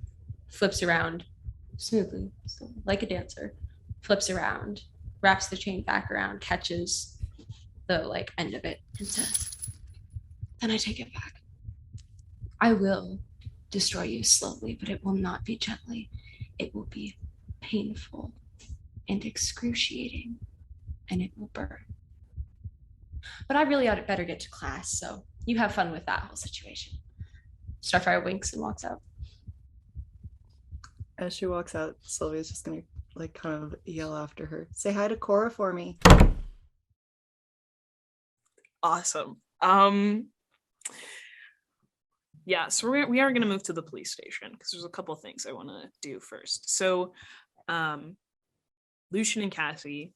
flips around smoothly, so like a dancer, flips around, wraps the chain back around, catches the like end of it and says, then I take it back. I will destroy you slowly, but it will not be gently. It will be painful and excruciating, and it will burn. But I really ought to better get to class, so you have fun with that whole situation. Starfyre winks and walks out. As she walks out, Sylvia's just gonna like kind of yell after her, say hi to Cora for me. Awesome. Yeah, so we are going to move to the police station because there's a couple of things I want to do first. So Lucian and Cassie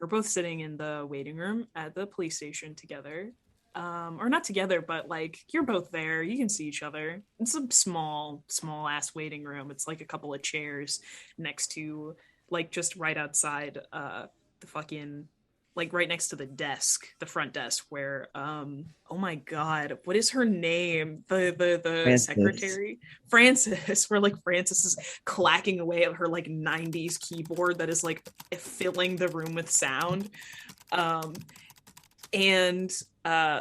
are both sitting in the waiting room at the police station together. Or not together, but like you're both there. You can see each other. It's a small ass waiting room. It's like a couple of chairs next to like just right outside the fucking like right next to the desk, the front desk where oh my god, what is her name? The Frances. Secretary? Frances, where like Frances is clacking away at her like 90s keyboard that is like filling the room with sound. And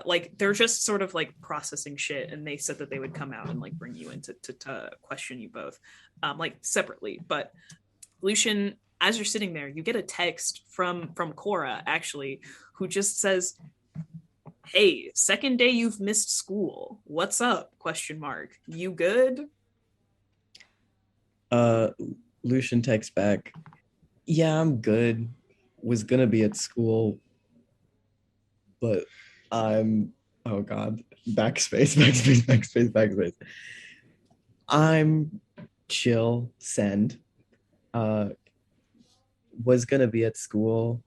like they're just sort of like processing shit, and they said that they would come out and like bring you in to question you both like separately. But Lucian, as you're sitting there, you get a text from Cora, actually, who just says, hey, second day you've missed school. What's up? ? You good? Lucian texts back, yeah, I'm good. Was gonna be at school, but I'm, oh god, backspace. I'm chill, send. Was gonna be at school,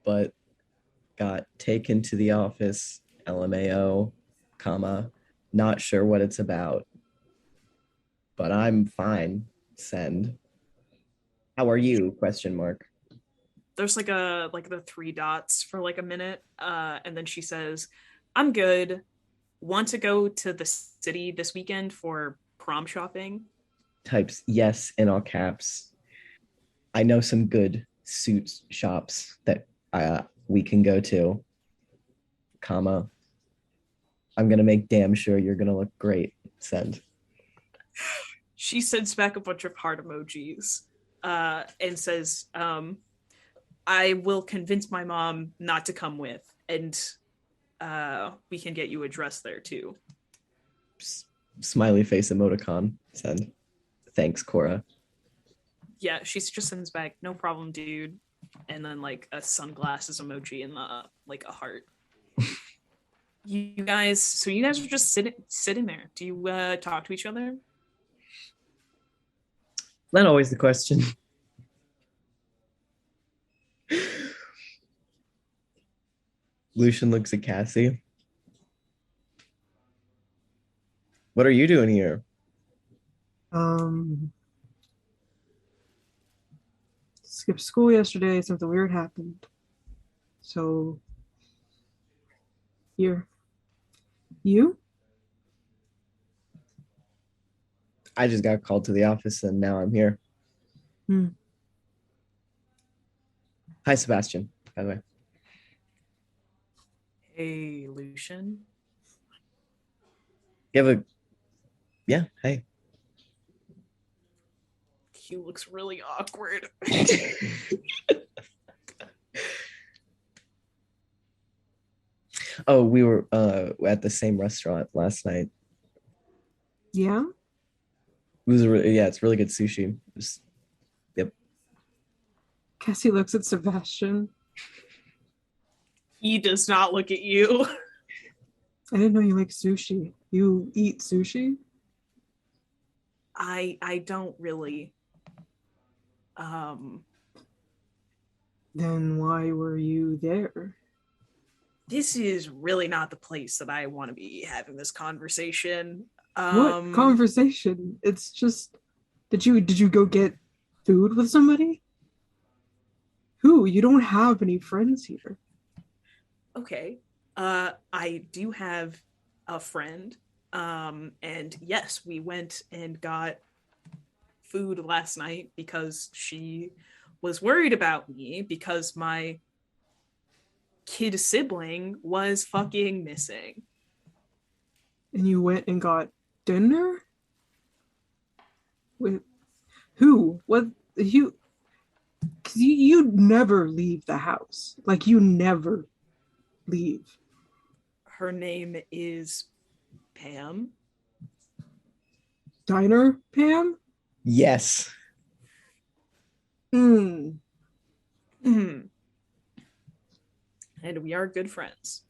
but got taken to the office, LMAO, comma, not sure what it's about, but I'm fine. Send. How are you? Question mark. There's like the three dots for like a minute, and then she says, I'm good. Want to go to the city this weekend for prom shopping? Types yes in all caps. I know some good suit shops that we can go to, comma. I'm gonna make damn sure you're gonna look great. Send. She sends back a bunch of heart emojis, and says, I will convince my mom not to come with, and we can get you a dress there too. Smiley face emoticon. Send. Thanks, Cora. Yeah, she just sends back, no problem, dude. And then like a sunglasses emoji and like a heart. You guys are just sitting there. Do you talk to each other? Not always the question. Lucian looks at Cassie. What are you doing here? Skipped school yesterday. Something weird happened. So, here. You? I just got called to the office and now I'm here. Hi, Sebastian, by the way. Hey, Lucian. Yeah, hey. He looks really awkward. Oh, we were at the same restaurant last night. Yeah? It was it's really good sushi. Yep. Cassie looks at Sebastian. He does not look at you. I didn't know you like sushi. You eat sushi? I don't really. Then why were you there? This is really not the place that I want to be having this conversation. What conversation? It's just, did you go get food with somebody? Who? You don't have any friends here. Okay. I do have a friend. And yes, we went and got food last night because she was worried about me because my kid sibling was fucking missing. And you went and got dinner? With who? What? You? Because you never leave the house. Like, you never leave. Her name is Pam. Diner Pam? Yes. And we are good friends.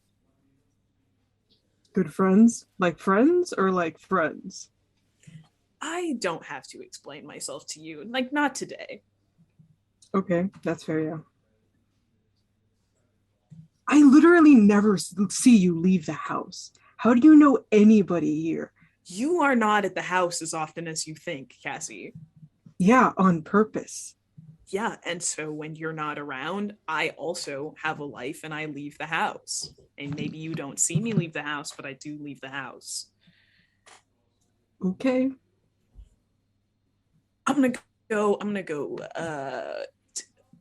Good friends? Like friends or like friends? I don't have to explain myself to you. Like, not today. Okay, that's fair, yeah. I literally never see you leave the house. How do you know anybody here? You are not at the house as often as you think, Cassie. Yeah, on purpose. Yeah, and so when you're not around, I also have a life and I leave the house. And maybe you don't see me leave the house, but I do leave the house. Okay. I'm gonna go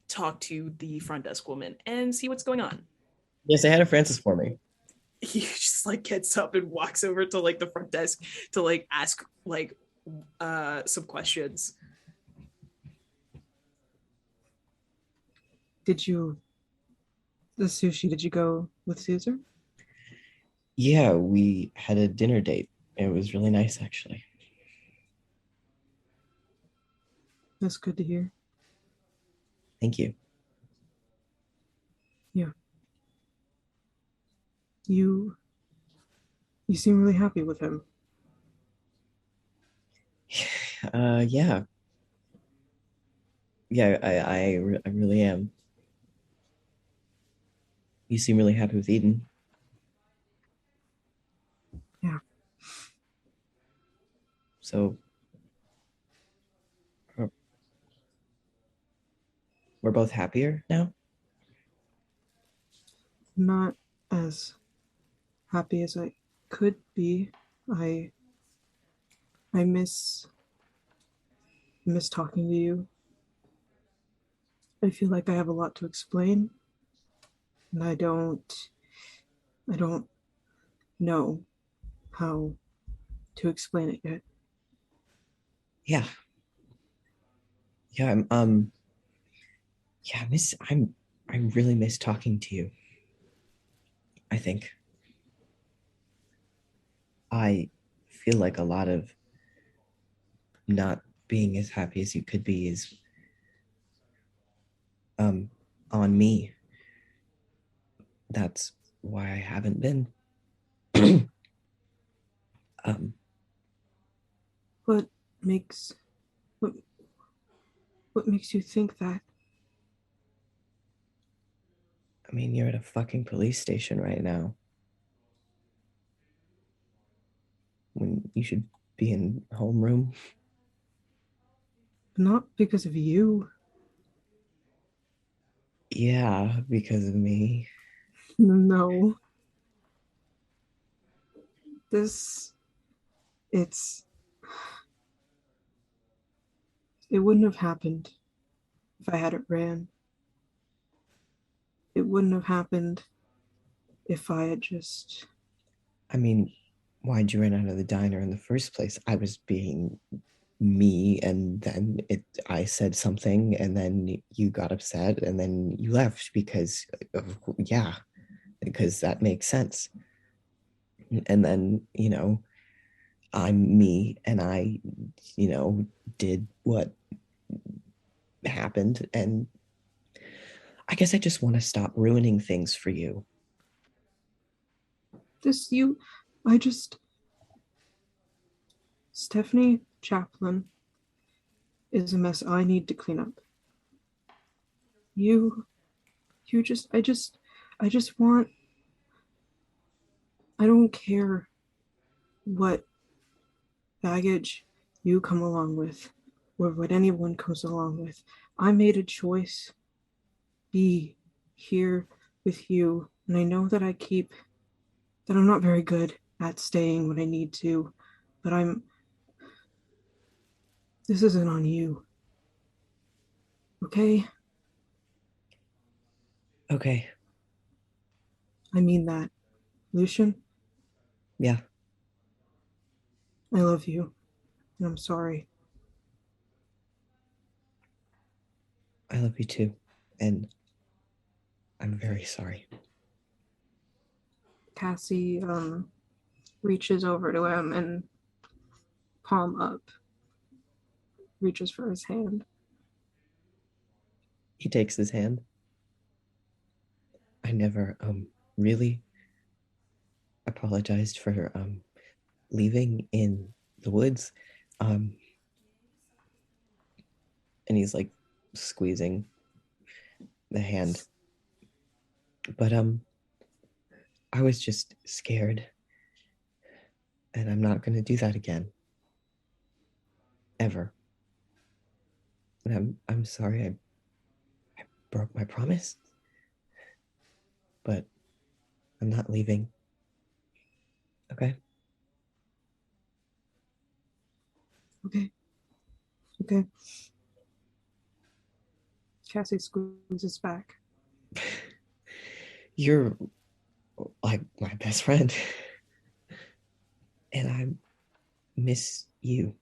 talk to the front desk woman and see what's going on. Yes, I had a Francis for me. He just like gets up and walks over to like the front desk to like ask like some questions. The sushi, did you go with Caesar? Yeah, we had a dinner date. It was really nice, actually. That's good to hear. Thank you. Yeah. You seem really happy with him. Yeah. Yeah, I really am. You seem really happy with Eden. Yeah. So we're both happier now? Not as happy as I could be. I miss talking to you. I feel like I have a lot to explain, and I don't know how to explain it yet. Yeah. Yeah, I really miss talking to you. I think I feel like a lot of not being as happy as you could be is on me. That's why I haven't been. What makes what what makes you think that? I mean, you're at a fucking police station right now, when you should be in homeroom. Not because of you. Yeah, because of me. No. This it's it wouldn't have happened if I hadn't ran. It wouldn't have happened if I had just I mean, why'd you run out of the diner in the first place? I was being me, and then I said something, and then you got upset, and then you left because because that makes sense. And then, I'm me, and I, did what happened, and I guess I just want to stop ruining things for you. I just Stephanie Chaplin is a mess I need to clean up. You just I just want I don't care what baggage you come along with or what anyone comes along with. I made a choice be here with you, and I know that I'm not very good at staying when I need to, but this isn't on you. Okay? Okay. I mean that. Lucian, Yeah. I love you, and I'm sorry. I love you too. And I'm very sorry. Cassie reaches over to him and palm up, reaches for his hand. He takes his hand. I never really apologized for leaving in the woods. And he's like squeezing the hand. But I was just scared. And I'm not gonna do that again. Ever. And I'm sorry I broke my promise. But I'm not leaving. Okay? Okay. Okay. Cassie squeezes back. You're like my best friend. And I miss you.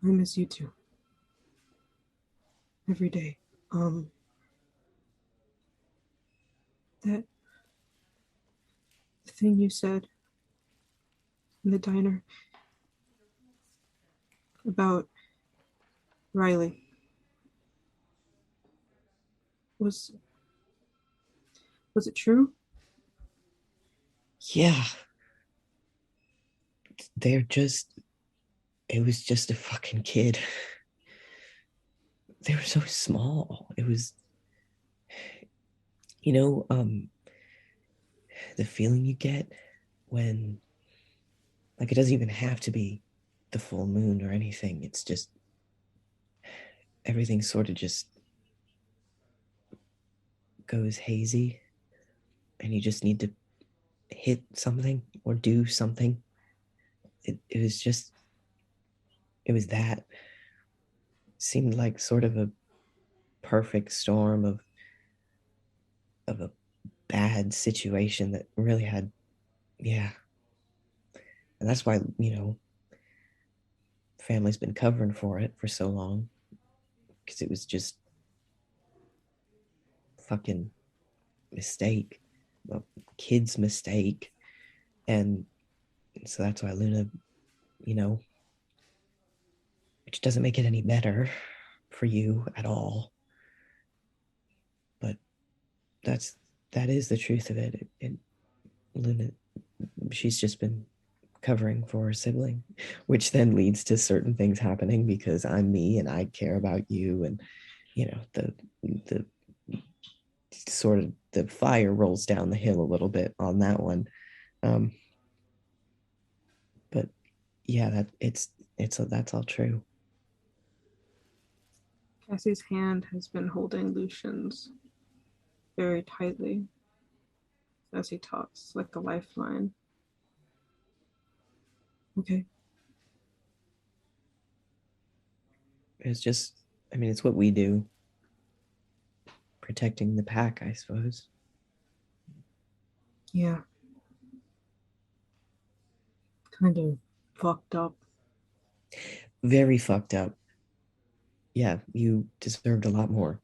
I miss you too. Every day. That the thing you said in the diner about Riley was it true? Yeah. They're just it was just a fucking kid. They were so small. It was You know, the feeling you get when, like, it doesn't even have to be the full moon or anything. It's just everything sort of just goes hazy, and you just need to hit something or do something. It was just, it was that. Seemed like sort of a perfect storm of a bad situation that really had, yeah. And that's why, family's been covering for it for so long, because it was just fucking mistake, a kid's mistake. And so that's why Luna, which doesn't make it any better for you at all. But that is the truth of it. Luna, she's just been covering for her sibling, which then leads to certain things happening because I'm me and I care about you, and the sort of the fire rolls down the hill a little bit on that one. But yeah, that's all true. Cassie's hand has been holding Lucian's very tightly as he talks, like a lifeline. Okay. It's just, it's what we do. Protecting the pack, I suppose. Yeah. Kind of fucked up. Very fucked up. Yeah, you deserved a lot more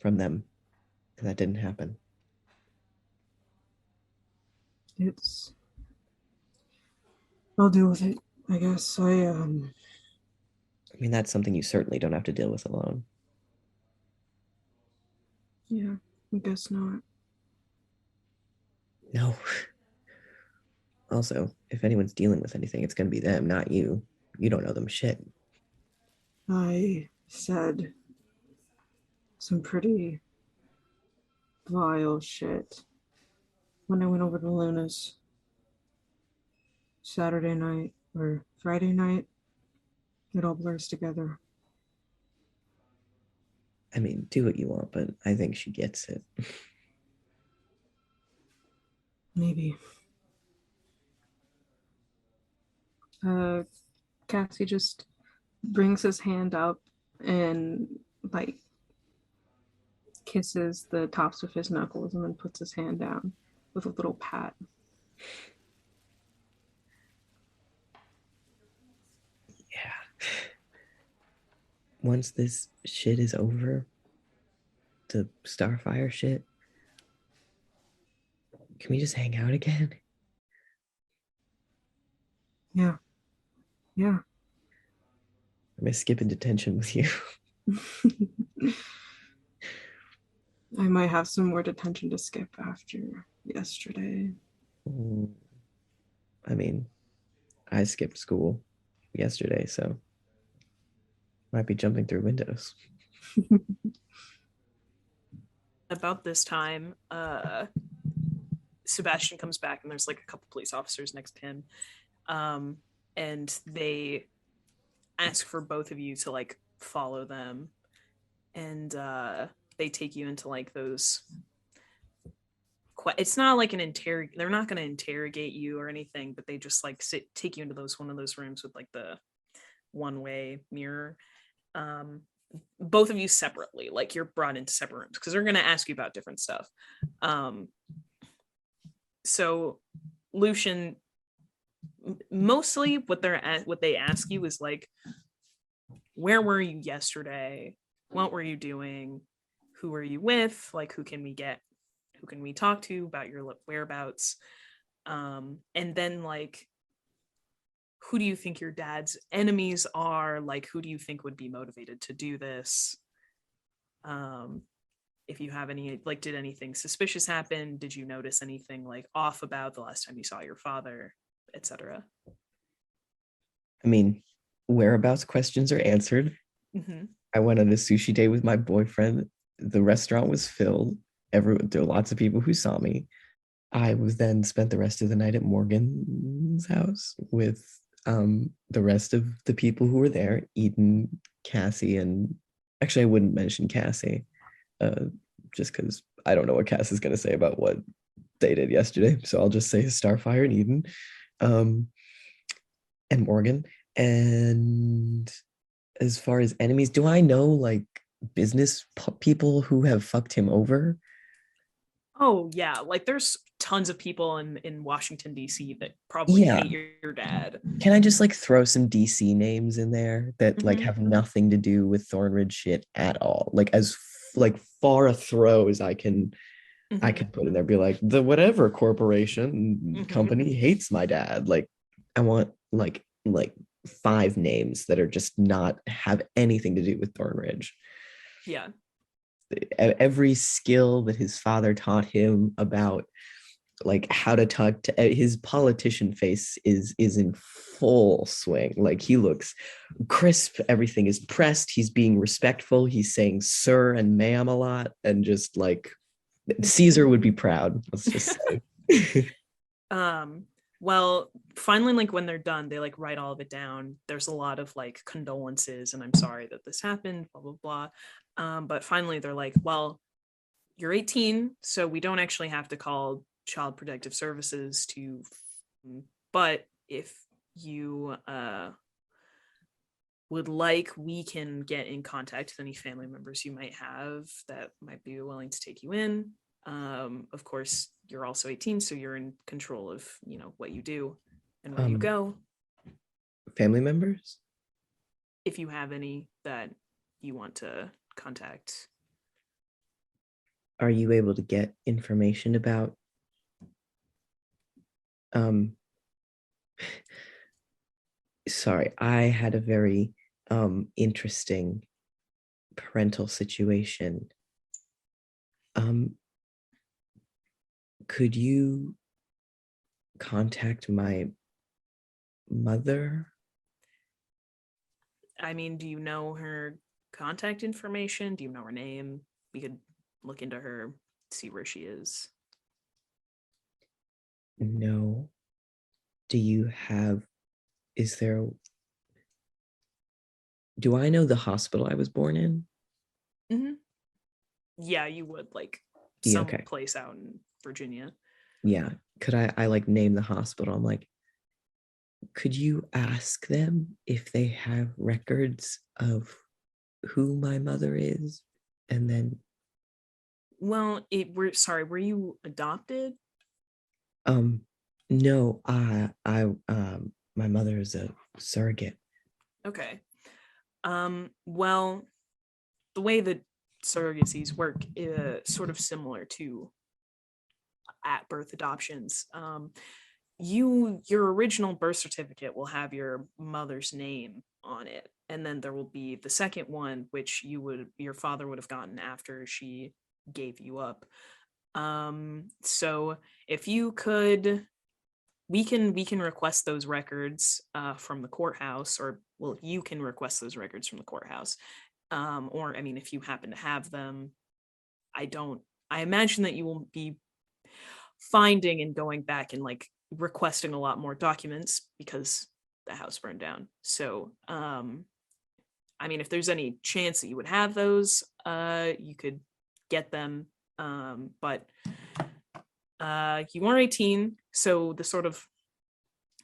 from them. And that didn't happen. I'll deal with it, I guess. That's something you certainly don't have to deal with alone. Yeah, I guess not. No. Also, if anyone's dealing with anything, it's going to be them, not you. You don't know them shit. I said some pretty vile shit when I went over to Luna's Saturday night or Friday night. It all blurs together. Do what you want, but I think she gets it. Maybe. Cassie just brings his hand up and like kisses the tops of his knuckles and then puts his hand down with a little pat. Yeah. Once this shit is over, the Starfyre shit, can we just hang out again? Yeah. I'm gonna skip into detention with you. I might have some more detention to skip after yesterday. I skipped school yesterday, so might be jumping through windows. About this time, Sebastian comes back and there's like a couple police officers next to him. And they ask for both of you to like follow them. And they take you into like those, it's not like they're not going to interrogate you or anything, but they just like take you into one of those rooms with like the one-way mirror. Both of you separately, like you're brought into separate rooms because they're going to ask you about different stuff. So Lucian, mostly what they ask you is like, where were you yesterday? What were you doing? Who were you with? Like, who can we talk to about your whereabouts? And then like, who do you think your dad's enemies are? Like, who do you think would be motivated to do this? If you have any, like, did anything suspicious happen? Did you notice anything like off about the last time you saw your father, etc.? Whereabouts questions are answered. Mm-hmm. I went on a sushi day with my boyfriend. The restaurant was filled there were lots of people who saw me. I was then spent the rest of the night at Morgan's house with the rest of the people who were there, Eden, Cassie, and actually I wouldn't mention Cassie, just because I don't know what Cass is going to say about what they did yesterday. So I'll just say Starfyre and Eden, and Morgan. And as far as enemies, do I know like business people who have fucked him over? Oh yeah, like there's tons of people in Washington D.C. that probably hate your dad. Can I just like throw some DC names in there that like have nothing to do with Thornridge shit at all? Like as like far a throw as I can put in there. Be like the whatever corporation company hates my dad. Like I want like 5 names that are just not have anything to do with Thornridge. Yeah. Every skill that his father taught him about like how to talk to his politician face is in full swing. Like he looks crisp, everything is pressed, he's being respectful, he's saying sir and ma'am a lot, and just like Caesar would be proud, let's just say. Well, finally, like when they're done, they like write all of it down. There's a lot of like condolences and I'm sorry that this happened, blah blah blah. But finally they're like, well, you're 18, so we don't actually have to call Child Protective Services to, but if you would like, we can get in contact with any family members you might have that might be willing to take you in. Of course, you're also 18, so you're in control of, you know, what you do and where you go. Family members? If you have any that you want to contact. Are you able to get information about sorry, I had a very interesting parental situation. Could you contact my mother? I mean, do you know her contact information? Do you know her name? We could look into her, see where she is. No. Do you have, do I know the hospital I was born in? Yeah, you would, like Yeah, some okay. place out in Virginia. Yeah. Could I like name the hospital? I'm like, could you ask them if they have records of who my mother is? And then Well, were you adopted? No, my mother is a surrogate. Okay. Well, the way that surrogacies work is sort of similar to at birth adoptions. Your original birth certificate will have your mother's name on it, and then there will be the second one, which your father would have gotten after she gave you up. So if you could, we can request those records from the courthouse, or well, you can request those records from the courthouse. Or I mean, if you happen to have them, I imagine that you will be finding and going back and like requesting a lot more documents because the house burned down. So I mean, if there's any chance that you would have those, you could get them. But you are 18, so the sort of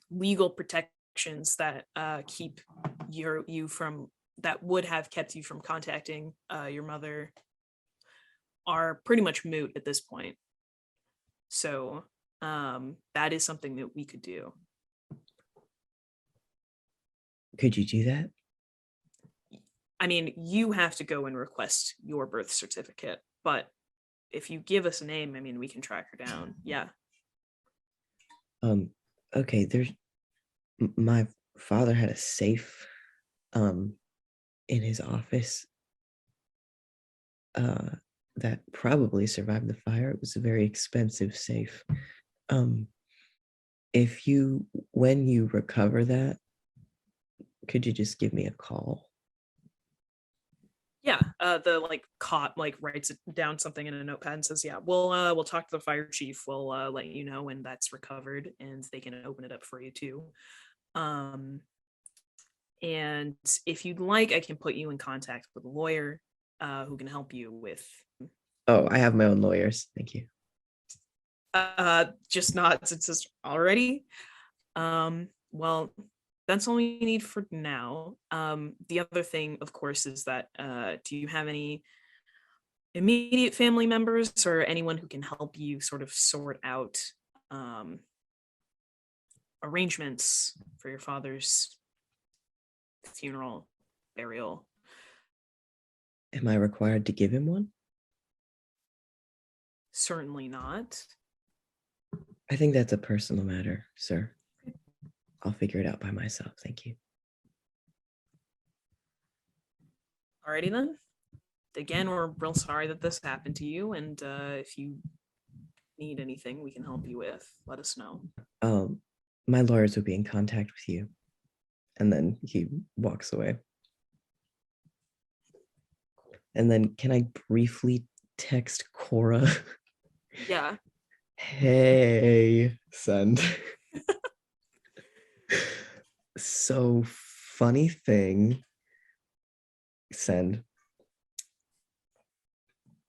legal protections that keep you from, that would have kept you from contacting your mother are pretty much moot at this point. So that is something that we could do. Could you do that? I mean, you have to go and request your birth certificate, but if you give us a name, I mean, we can track her down. Yeah. Okay, my father had a safe in his office that probably survived the fire. It was a very expensive safe. When you recover that, could you just give me a call? Yeah, the like cop like writes it down something in a notepad and says, "Yeah, we'll talk to the fire chief. We'll let you know when that's recovered, and they can open it up for you too. Um, and if you'd like, I can put you in contact with a lawyer who can help you with." Oh, I have my own lawyers. Thank you. Just nods and says, "Already. Well, that's all we need for now. The other thing, of course, is that do you have any immediate family members or anyone who can help you sort of sort out arrangements for your father's funeral, burial?" Am I required to give him one? Certainly not. I think that's a personal matter, sir. I'll figure it out by myself. Thank you. Alrighty then. Again, we're real sorry that this happened to you, and if you need anything we can help you with, let us know. My lawyers will be in contact with you. And then he walks away. And then can I briefly text Cora? Yeah. Hey, send. So funny thing, send.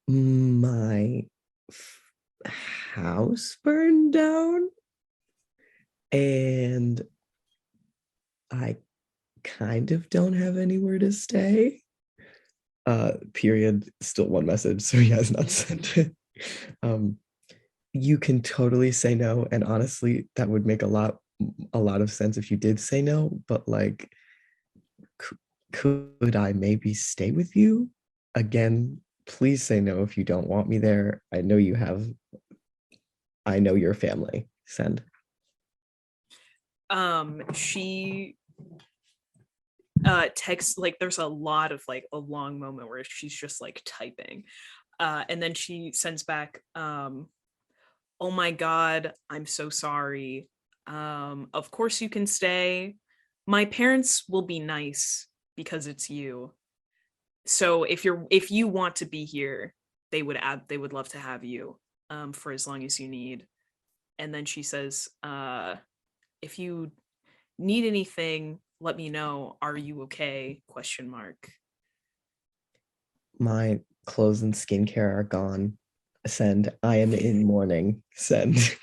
My house burned down and I kind of don't have anywhere to stay. Period. Still one message, so he has not sent it. You can totally say no, and honestly, that would make a lot of sense if you did say no, but like, could I maybe stay with you? Again, please say no if you don't want me there. I know your family. Send. She texts, like there's a lot of like a long moment where she's just like typing. And then she sends back, "Oh my god, I'm so sorry. Of course you can stay. My parents will be nice because it's you. So if you want to be here, they would love to have you for as long as you need." And then she says, "If you need anything, let me know. Are you okay?" Question mark. My clothes and skincare are gone. Send. I am in mourning. Send.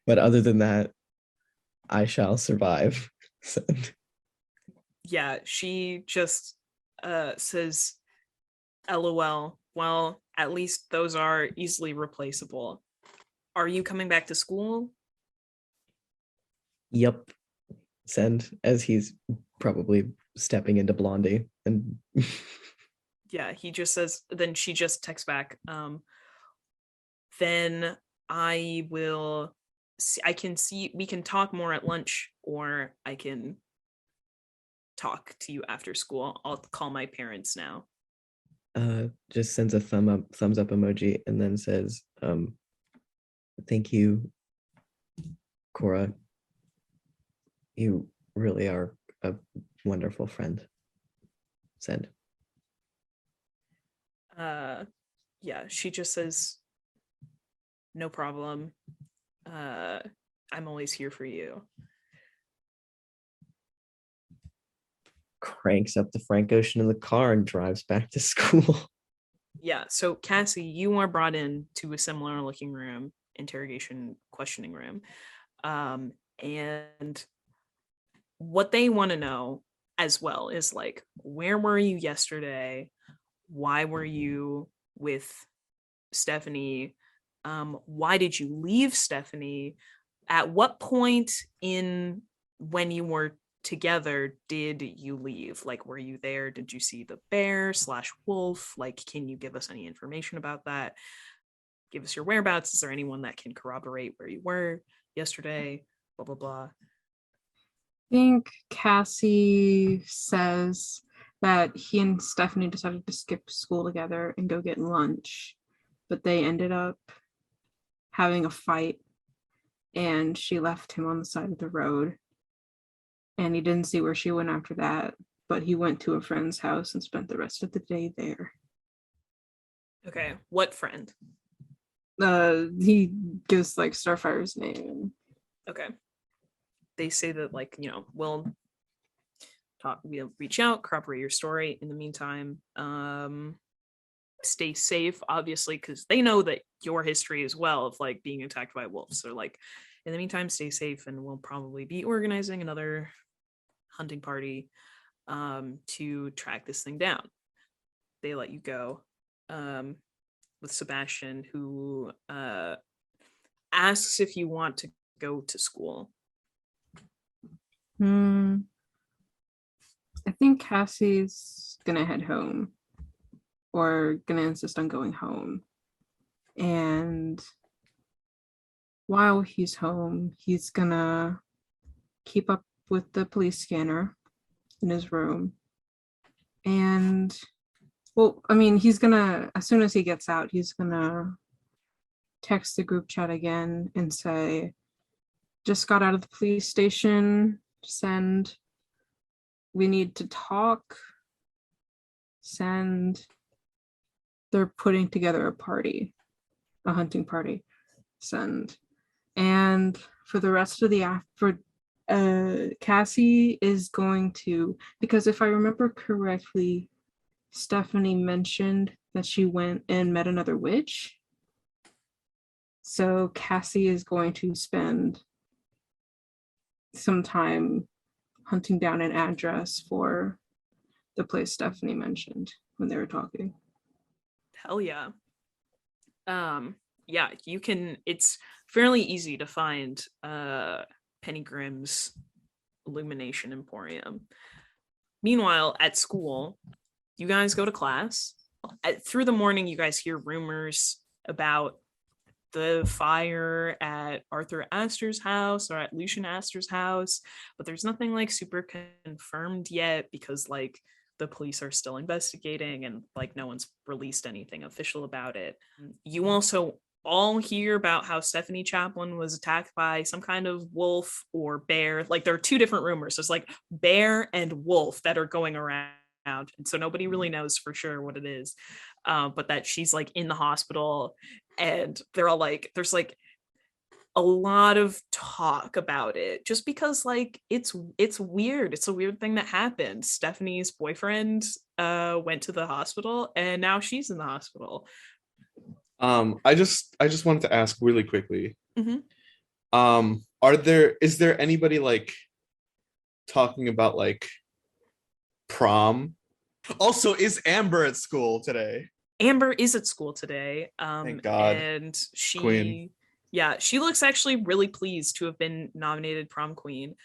But other than that, I shall survive. Send. Yeah, she just says, "LOL. Well, at least those are easily replaceable. Are you coming back to school?" Yep. Send, as he's probably stepping into Blondie. And Yeah, he just says, then she just texts back, "Then I will we can talk more at lunch, or I can talk to you after school. I'll call my parents now." just sends a thumbs up emoji, and then says, thank you, Cora. You really are a wonderful friend. Send. Yeah, she just says, "No problem. I'm always here for you." Cranks up the Frank Ocean in the car and drives back to school. Yeah, so Cassie, you are brought in to a similar looking room, interrogation questioning room. And what they want to know as well is like, where were you yesterday? Why were you with Stephanie? Why did you leave Stephanie? At what point in when you were together did you leave? Like, were you there? Did you see the bear / wolf? Like, can you give us any information about that? Give us your whereabouts. Is there anyone that can corroborate where you were yesterday? Blah blah blah. I think Cassie says that he and Stephanie decided to skip school together and go get lunch, but they ended up having a fight and she left him on the side of the road and he didn't see where she went after that, but he went to a friend's house and spent the rest of the day there. Okay, what friend? He gives like Starfyre's name. Okay. They say that, like, we'll reach out, corroborate your story. In the meantime, stay safe, obviously, because they know that your history as well of like being attacked by wolves. So like, in the meantime, stay safe, and we'll probably be organizing another hunting party to track this thing down. They let you go with Sebastian, who asks if you want to go to school. I think Cassie's gonna head home, or gonna insist on going home. And while he's home, he's gonna keep up with the police scanner in his room. And well, I mean, he's gonna, as soon as he gets out, he's gonna text the group chat again and say, just got out of the police station, send, we need to talk, send, they're putting together a party, a hunting party, send. And for the rest of the Cassie is going to, because if I remember correctly, Stephanie mentioned that she went and met another witch. So Cassie is going to spend some time hunting down an address for the place Stephanie mentioned when they were talking. Hell yeah. Yeah, you can, it's fairly easy to find Penny Grimm's Illumination Emporium. Meanwhile, at school, you guys go to class. Through the morning, you guys hear rumors about the fire at Arthur Astor's house or at Lucian Astor's house, but there's nothing like super confirmed yet because like the police are still investigating and like no one's released anything official about it. You also all hear about how Stephanie Chaplin was attacked by some kind of wolf or bear. Like there are two different rumors. There's like bear and wolf that are going around. And so nobody really knows for sure what it is. But that she's like in the hospital and they're all like, there's like a lot of talk about it just because like it's weird. It's a weird thing that happened. Stephanie's boyfriend went to the hospital and now she's in the hospital. I just wanted to ask really quickly. Mm-hmm. Is there anybody like talking about like prom? Also, is Amber at school today? Amber is at school today. Thank God. And she Queen. Yeah, she looks actually really pleased to have been nominated prom queen.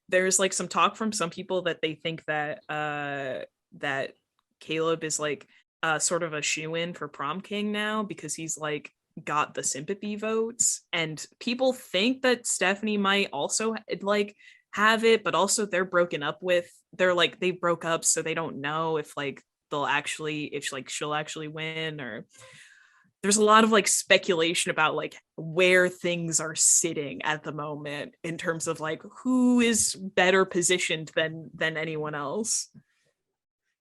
There's like some talk from some people that they think that that Caleb is like sort of a shoo-in for prom king now because he's like got the sympathy votes, and people think that Stephanie might also like have it, but also they broke up, so they don't know if like she'll actually win, or there's a lot of like speculation about like where things are sitting at the moment in terms of like who is better positioned than anyone else.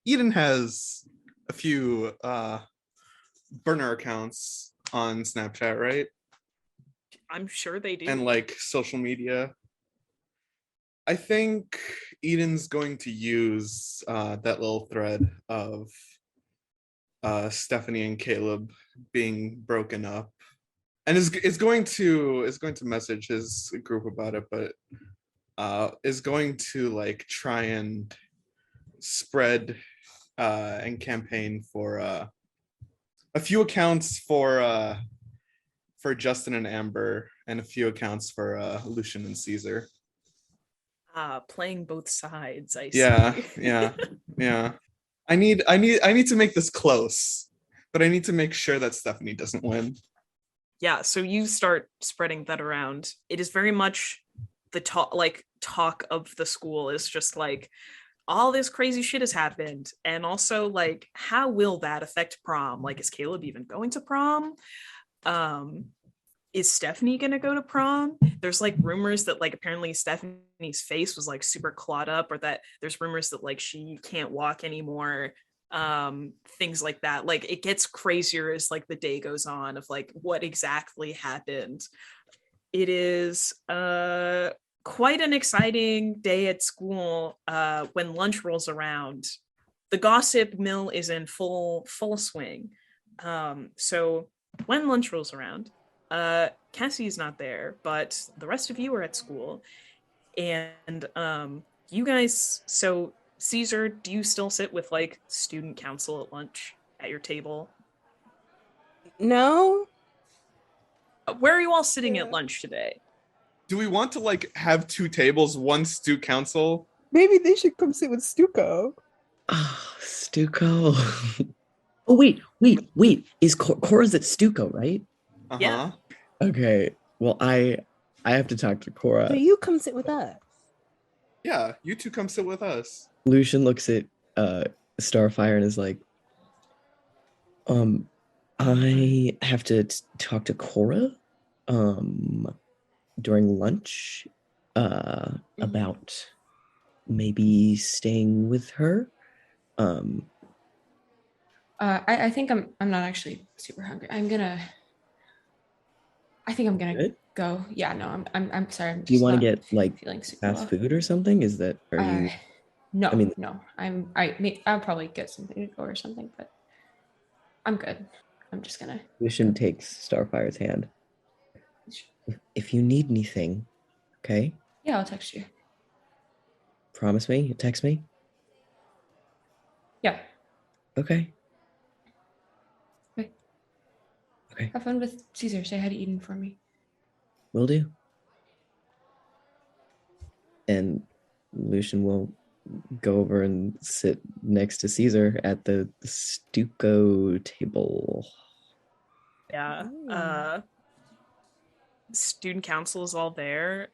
Eden has a few burner accounts on Snapchat, right? I'm sure they do. And like social media. I think Eden's going to use that little thread of Stephanie and Caleb being broken up, and is going to message his group about it, but is going to like try and spread and campaign for a few accounts for Justin and Amber, and a few accounts for Lucian and Caesar. Playing both sides. I see. Yeah. I need to make this close, but I need to make sure that Stephanie doesn't win. Yeah, so you start spreading that around. It is very much the talk of the school is just like all this crazy shit has happened, and also like how will that affect prom? Like, is Caleb even going to prom? is Stephanie gonna go to prom? There's like rumors that like apparently Stephanie's face was like super clawed up, or that there's rumors that like she can't walk anymore. Things like that. Like it gets crazier as like the day goes on of like what exactly happened. It is quite an exciting day at school when lunch rolls around. The gossip mill is in full swing. So when lunch rolls around, Cassie's not there, but the rest of you are at school. And you guys, so Caesar, do you still sit with like student council at lunch at your table? No. Where are you all sitting at lunch today? Do we want to like have two tables, one Stu Council? Maybe they should come sit with Stuco. Oh, Stuco. Oh, wait. Is Cora's at Stuco, right? Uh-huh. Yeah. Okay. Well, I have to talk to Cora. So you come sit with us. Yeah, you two come sit with us. Lucian looks at Starfyre and is like, I have to talk to Cora during lunch about maybe staying with her. I think I'm not actually super hungry. I think I'm gonna Good? go. Yeah, no, I'm sorry. I'm Do you just want to not get like feeling super fast well. food or something? Is that are you? No, I mean- no. I'll probably get something to go or something, but I'm good. I'm just gonna. Lucian takes Starfire's hand. If you need anything, okay? Yeah, I'll text you. Promise me. Text me. Yeah. Okay. Okay. Okay. Have fun with Caesar. Say hi to Eden for me. Will do. And Lucian will go over and sit next to Caesar at the Stuco table. Yeah. Student council is all there.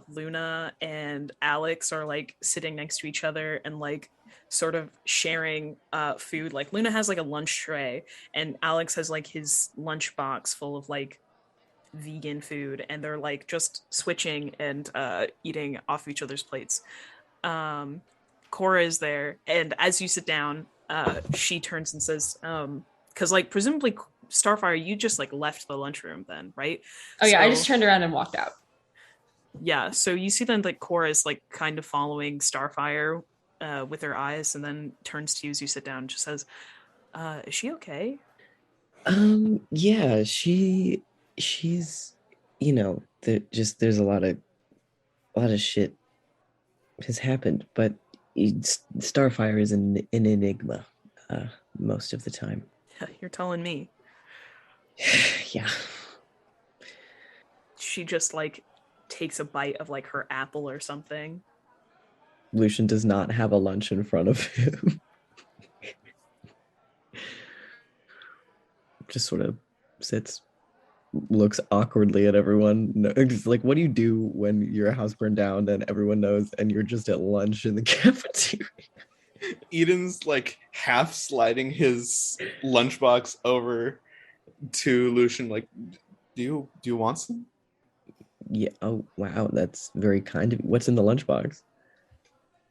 Luna and Alex are like sitting next to each other and like sort of sharing food. Like Luna has like a lunch tray and Alex has like his lunch box full of like vegan food, and they're like just switching and eating off each other's plates. Cora is there, and as you sit down, she turns and says, because like presumably Starfyre, you just like left the lunchroom then, right? Oh yeah, I So- just turned around and walked out. Yeah, so you see then that Cora is like kind of following Starfyre with her eyes, and then turns to you as you sit down and just says, is she okay? Yeah, she's there's a lot of shit has happened, but Starfyre is an enigma most of the time. You're telling me. Yeah. She just like takes a bite of like her apple or something. Lucian does not have a lunch in front of him. Just sort of sits, looks awkwardly at everyone. It's like, what do you do when your house burned down and everyone knows and you're just at lunch in the cafeteria? Eden's like half sliding his lunchbox over to Lucian, like, do you want some? Yeah. Oh, wow. That's very kind of you. What's in the lunchbox?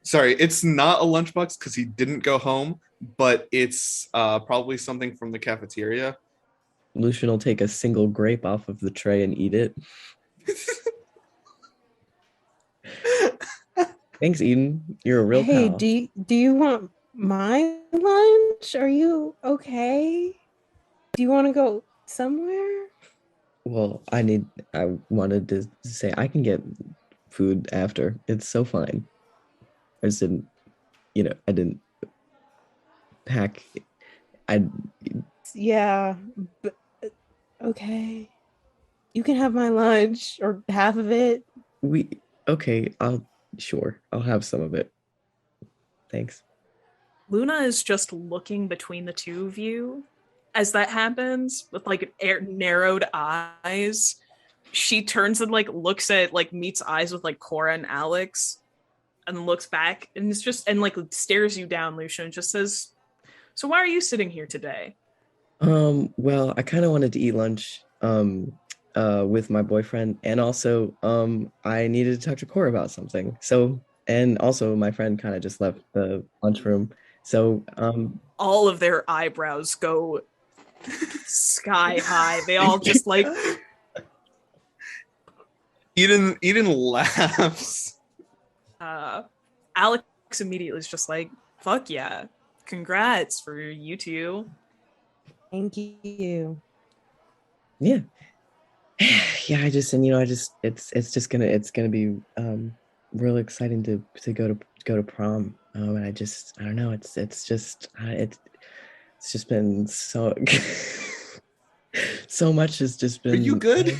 Sorry, it's not a lunchbox because he didn't go home, but it's probably something from the cafeteria. Lucian will take a single grape off of the tray and eat it. Thanks, Eden. You're a real Hey, pal. do you want my lunch? Are you okay? Do you want to go somewhere? Well, I wanted to say I can get food after. It's so fine. I just didn't, I didn't pack. Yeah, but okay. You can have my lunch or half of it. Okay, I'll have some of it. Thanks. Luna is just looking between the two of you as that happens with like narrowed eyes. She turns and like looks at like meets eyes with like Cora and Alex and looks back and it's just and like stares you down, Lucian, and just says, so why are you sitting here today? Well, I kind of wanted to eat lunch with my boyfriend, and also I needed to talk to Cora about something. So, and also my friend kind of just left the lunchroom. So All of their eyebrows go sky high. They all just like Eden laughs. Alex immediately is just like, fuck yeah. Congrats for you two. Thank you. yeah. Yeah, I just it's just gonna be really exciting to go to prom. And I don't know, it's just been so so much has just been. Are you good?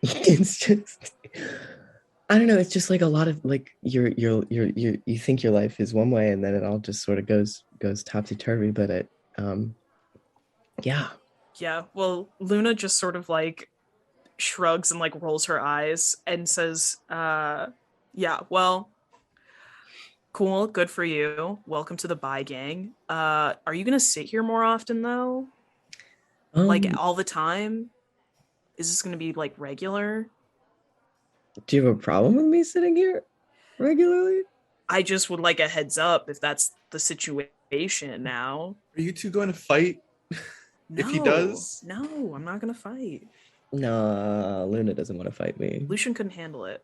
It's just, I don't know, it's just like a lot of like you think your life is one way and then it all just sort of goes topsy-turvy, but it yeah. Yeah, well, Luna just sort of like shrugs and like rolls her eyes and says, yeah, well, cool, good for you. Welcome to the Bi Gang. Are you gonna sit here more often though? Like all the time? Is this gonna be like regular? Do you have a problem with me sitting here regularly? I just would like a heads up if that's the situation now. Are you two going to fight? No, if he does? No, I'm not gonna fight. Nah, Luna doesn't want to fight me. Lucian couldn't handle it.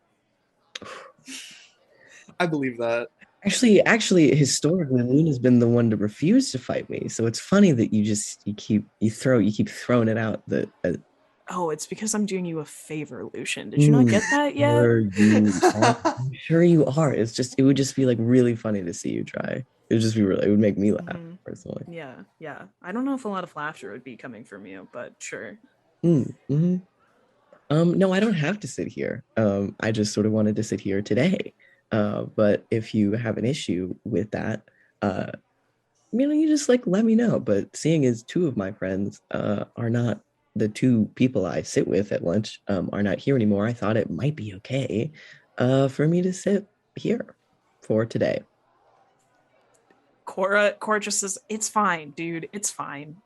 I believe that. Actually, historically, Luna's been the one to refuse to fight me. So it's funny that you keep throwing it out that. Oh, it's because I'm doing you a favor, Lucian. Did you not get that yet? I'm sure you are. It would just be like really funny to see you try. It would just be really. It would make me laugh personally. Yeah. I don't know if a lot of laughter would be coming from you, but sure. Mm-hmm. No, I don't have to sit here. I just sort of wanted to sit here today. But if you have an issue with that, you just like let me know. But seeing as two of my friends are not the two people I sit with at lunch are not here anymore, I thought it might be okay for me to sit here for today. Cora just says, it's fine, dude. It's fine.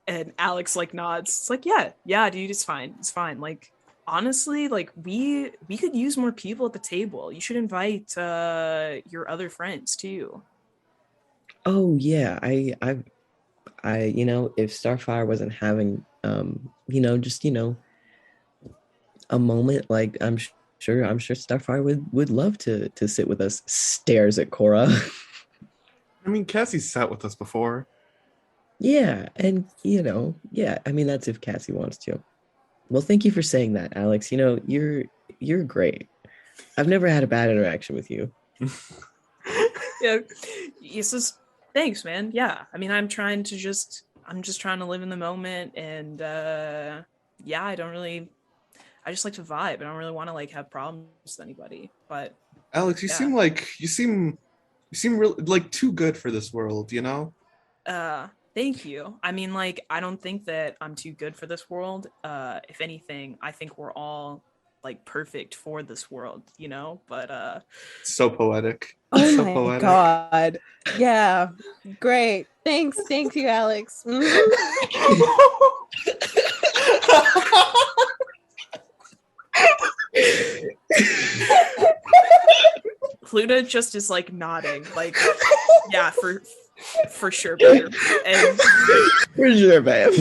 And Alex like nods. It's like, yeah, dude, it's fine. It's fine. Like, honestly, like we could use more people at the table. You should invite your other friends too. Oh yeah, I if Starfyre wasn't having a moment, like I'm sure Starfyre would love to sit with us. Stares at Cora. I mean, Cassie sat with us before. Yeah, and that's if Cassie wants to. Well, thank you for saying that, Alex. You're great. I've never had a bad interaction with you. Yeah, he says, thanks, man. Yeah, I mean, I'm just trying to live in the moment, and I just like to vibe. I don't really want to like have problems with anybody. But Alex, you seem real like too good for this world, you know? Thank you. I mean, like, I don't think that I'm too good for this world. If anything, I think we're all like perfect for this world, you know? But so poetic. Oh so my poetic. god. Yeah. Great. Thank you, Alex. Luna just is like nodding, like, yeah, for sure, babe. And for sure, babe.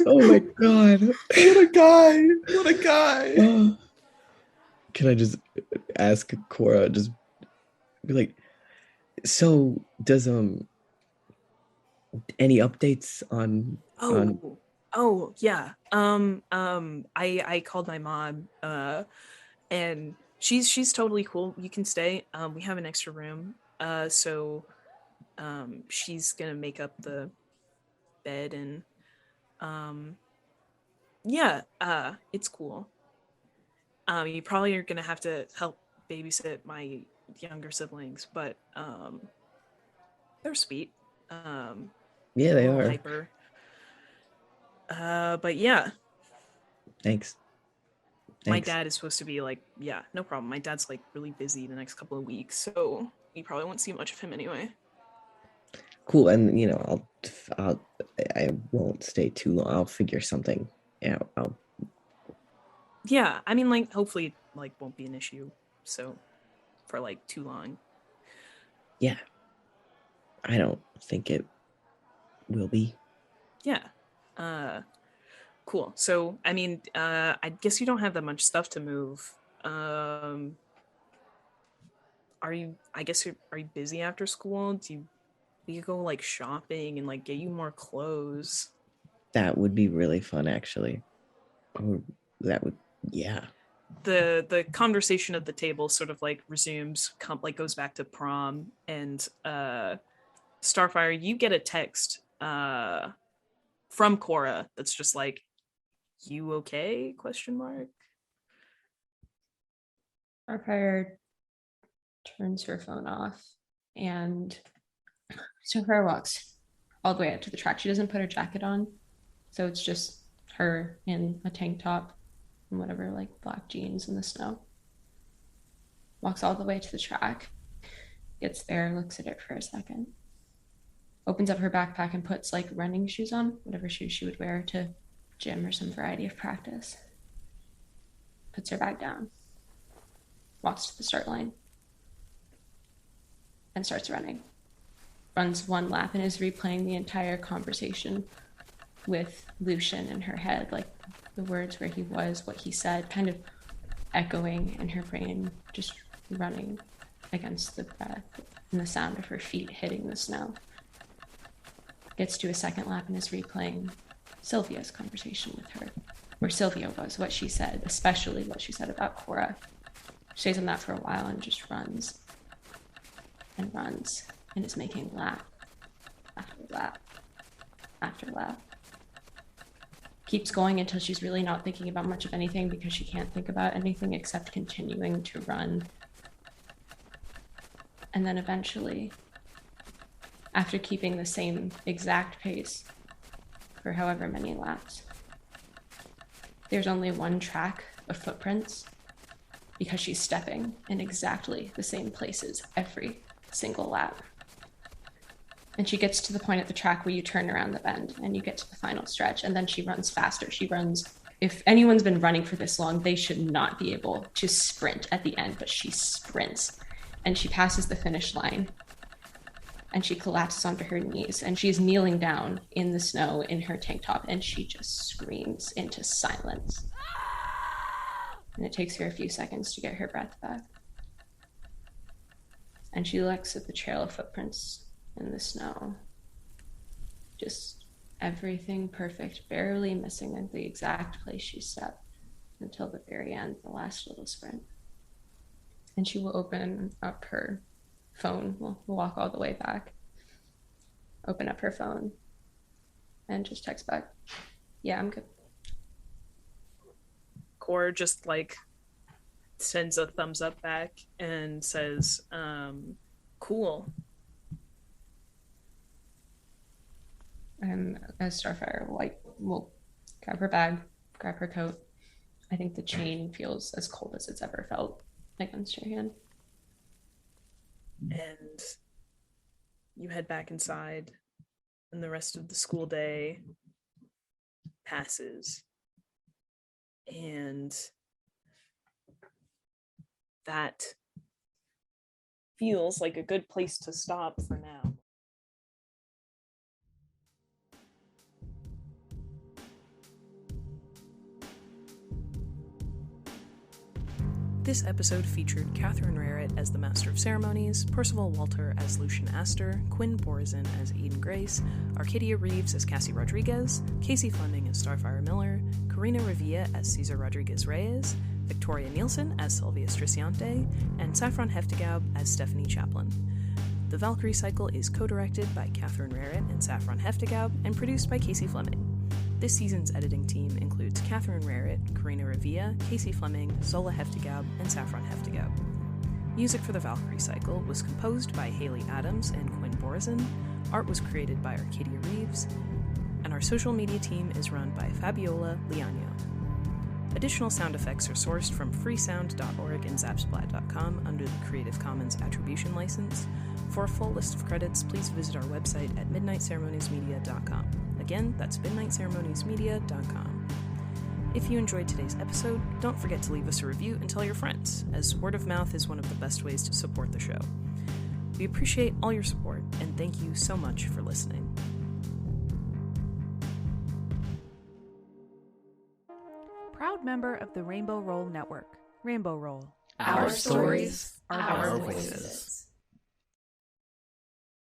Oh my god. What a guy. Can I just ask Cora, just be like, so does any updates on Oh yeah. I called my mom, and she's totally cool. You can stay. We have an extra room. So she's gonna make up the bed, and it's cool. You probably are gonna have to help babysit my younger siblings, but they're sweet. Yeah, they are. Hyper. But yeah. Thanks. My dad is supposed to be like, yeah, no problem. My dad's like really busy the next couple of weeks, so you probably won't see much of him anyway. Cool, and I won't stay too long. I'll figure something out. Yeah, I mean, like, hopefully, like, won't be an issue. So, for like too long. Yeah, I don't think it will be. Yeah. Cool. So, I mean, I guess you don't have that much stuff to move. Are you busy after school? We could go like shopping and like get you more clothes. That would be really fun, actually. Yeah. The conversation at the table sort of like resumes, goes back to prom, and Starfyre, you get a text from Cora that's just like, "You okay?" ? Starfyre turns her phone off, and Starfyre walks all the way out to the track. She doesn't put her jacket on, so it's just her in a tank top and whatever, like black jeans in the snow. Walks all the way to the track, gets there, looks at it for a second, opens up her backpack and puts like running shoes on, whatever shoes she would wear to gym or some variety of practice. Puts her bag down, walks to the start line, and starts running. Runs one lap and is replaying the entire conversation with Lucian in her head, like the words where he was, what he said, kind of echoing in her brain, just running against the breath and the sound of her feet hitting the snow. Gets to a second lap and is replaying Silvia's conversation with her, where Silvia was, what she said, especially what she said about Cora. Stays on that for a while and just runs and runs and is making lap after lap after lap. Keeps going until she's really not thinking about much of anything, because she can't think about anything except continuing to run. And then eventually, after keeping the same exact pace for however many laps, there's only one track of footprints, because she's stepping in exactly the same places every single lap. And she gets to the point at the track where you turn around the bend and you get to the final stretch, and then she runs faster. She runs, if anyone's been running for this long, they should not be able to sprint at the end, but she sprints and she passes the finish line and she collapses onto her knees, and she's kneeling down in the snow in her tank top, and she just screams into silence. And it takes her a few seconds to get her breath back. And she looks at the trail of footprints in the snow. Just everything perfect, barely missing at the exact place she stepped until the very end, the last little sprint. And she will open up her phone. We'll walk all the way back. Open up her phone and just text back, "Yeah, I'm good." Cora just like sends a thumbs up back and says, "Cool." And as Starfyre will grab her bag, grab her coat. I think the chain feels as cold as it's ever felt against her hand. And you head back inside, and the rest of the school day passes. And that feels like a good place to stop for now. This episode featured Catherine Rarrett as the Master of Ceremonies, Percival Walter as Lucian Astor, Quinn Borzin as Eden Grace, Arcadia Reeves as Cassie Rodriguez, Casey Fleming as Starfyre Miller, Karina Revilla as Cesar Rodriguez-Reyes, Victoria Nielsen as Silvia Striciante, and Saffron Heftigaub as Stephanie Chaplin. The Valkyrie cycle is co-directed by Catherine Rarrett and Saffron Heftigaub and produced by Casey Fleming. This season's editing team includes Catherine Rarrett, Karina Revilla, Casey Fleming, Zola Heftigaub, and Saffron Heftigaub. Music for the Valkyrie cycle was composed by Haley Adams and Quinn Borzin, art was created by Arcadia Reeves, and our social media team is run by Fabiola Liano. Additional sound effects are sourced from freesound.org and zapsplat.com under the Creative Commons Attribution License. For a full list of credits, please visit our website at midnightceremoniesmedia.com. Again, that's midnightceremoniesmedia.com. If you enjoyed today's episode, don't forget to leave us a review and tell your friends, as word of mouth is one of the best ways to support the show. We appreciate all your support, and thank you so much for listening. Proud member of the Rainbow Roll Network. Rainbow Roll. Our stories, our voices.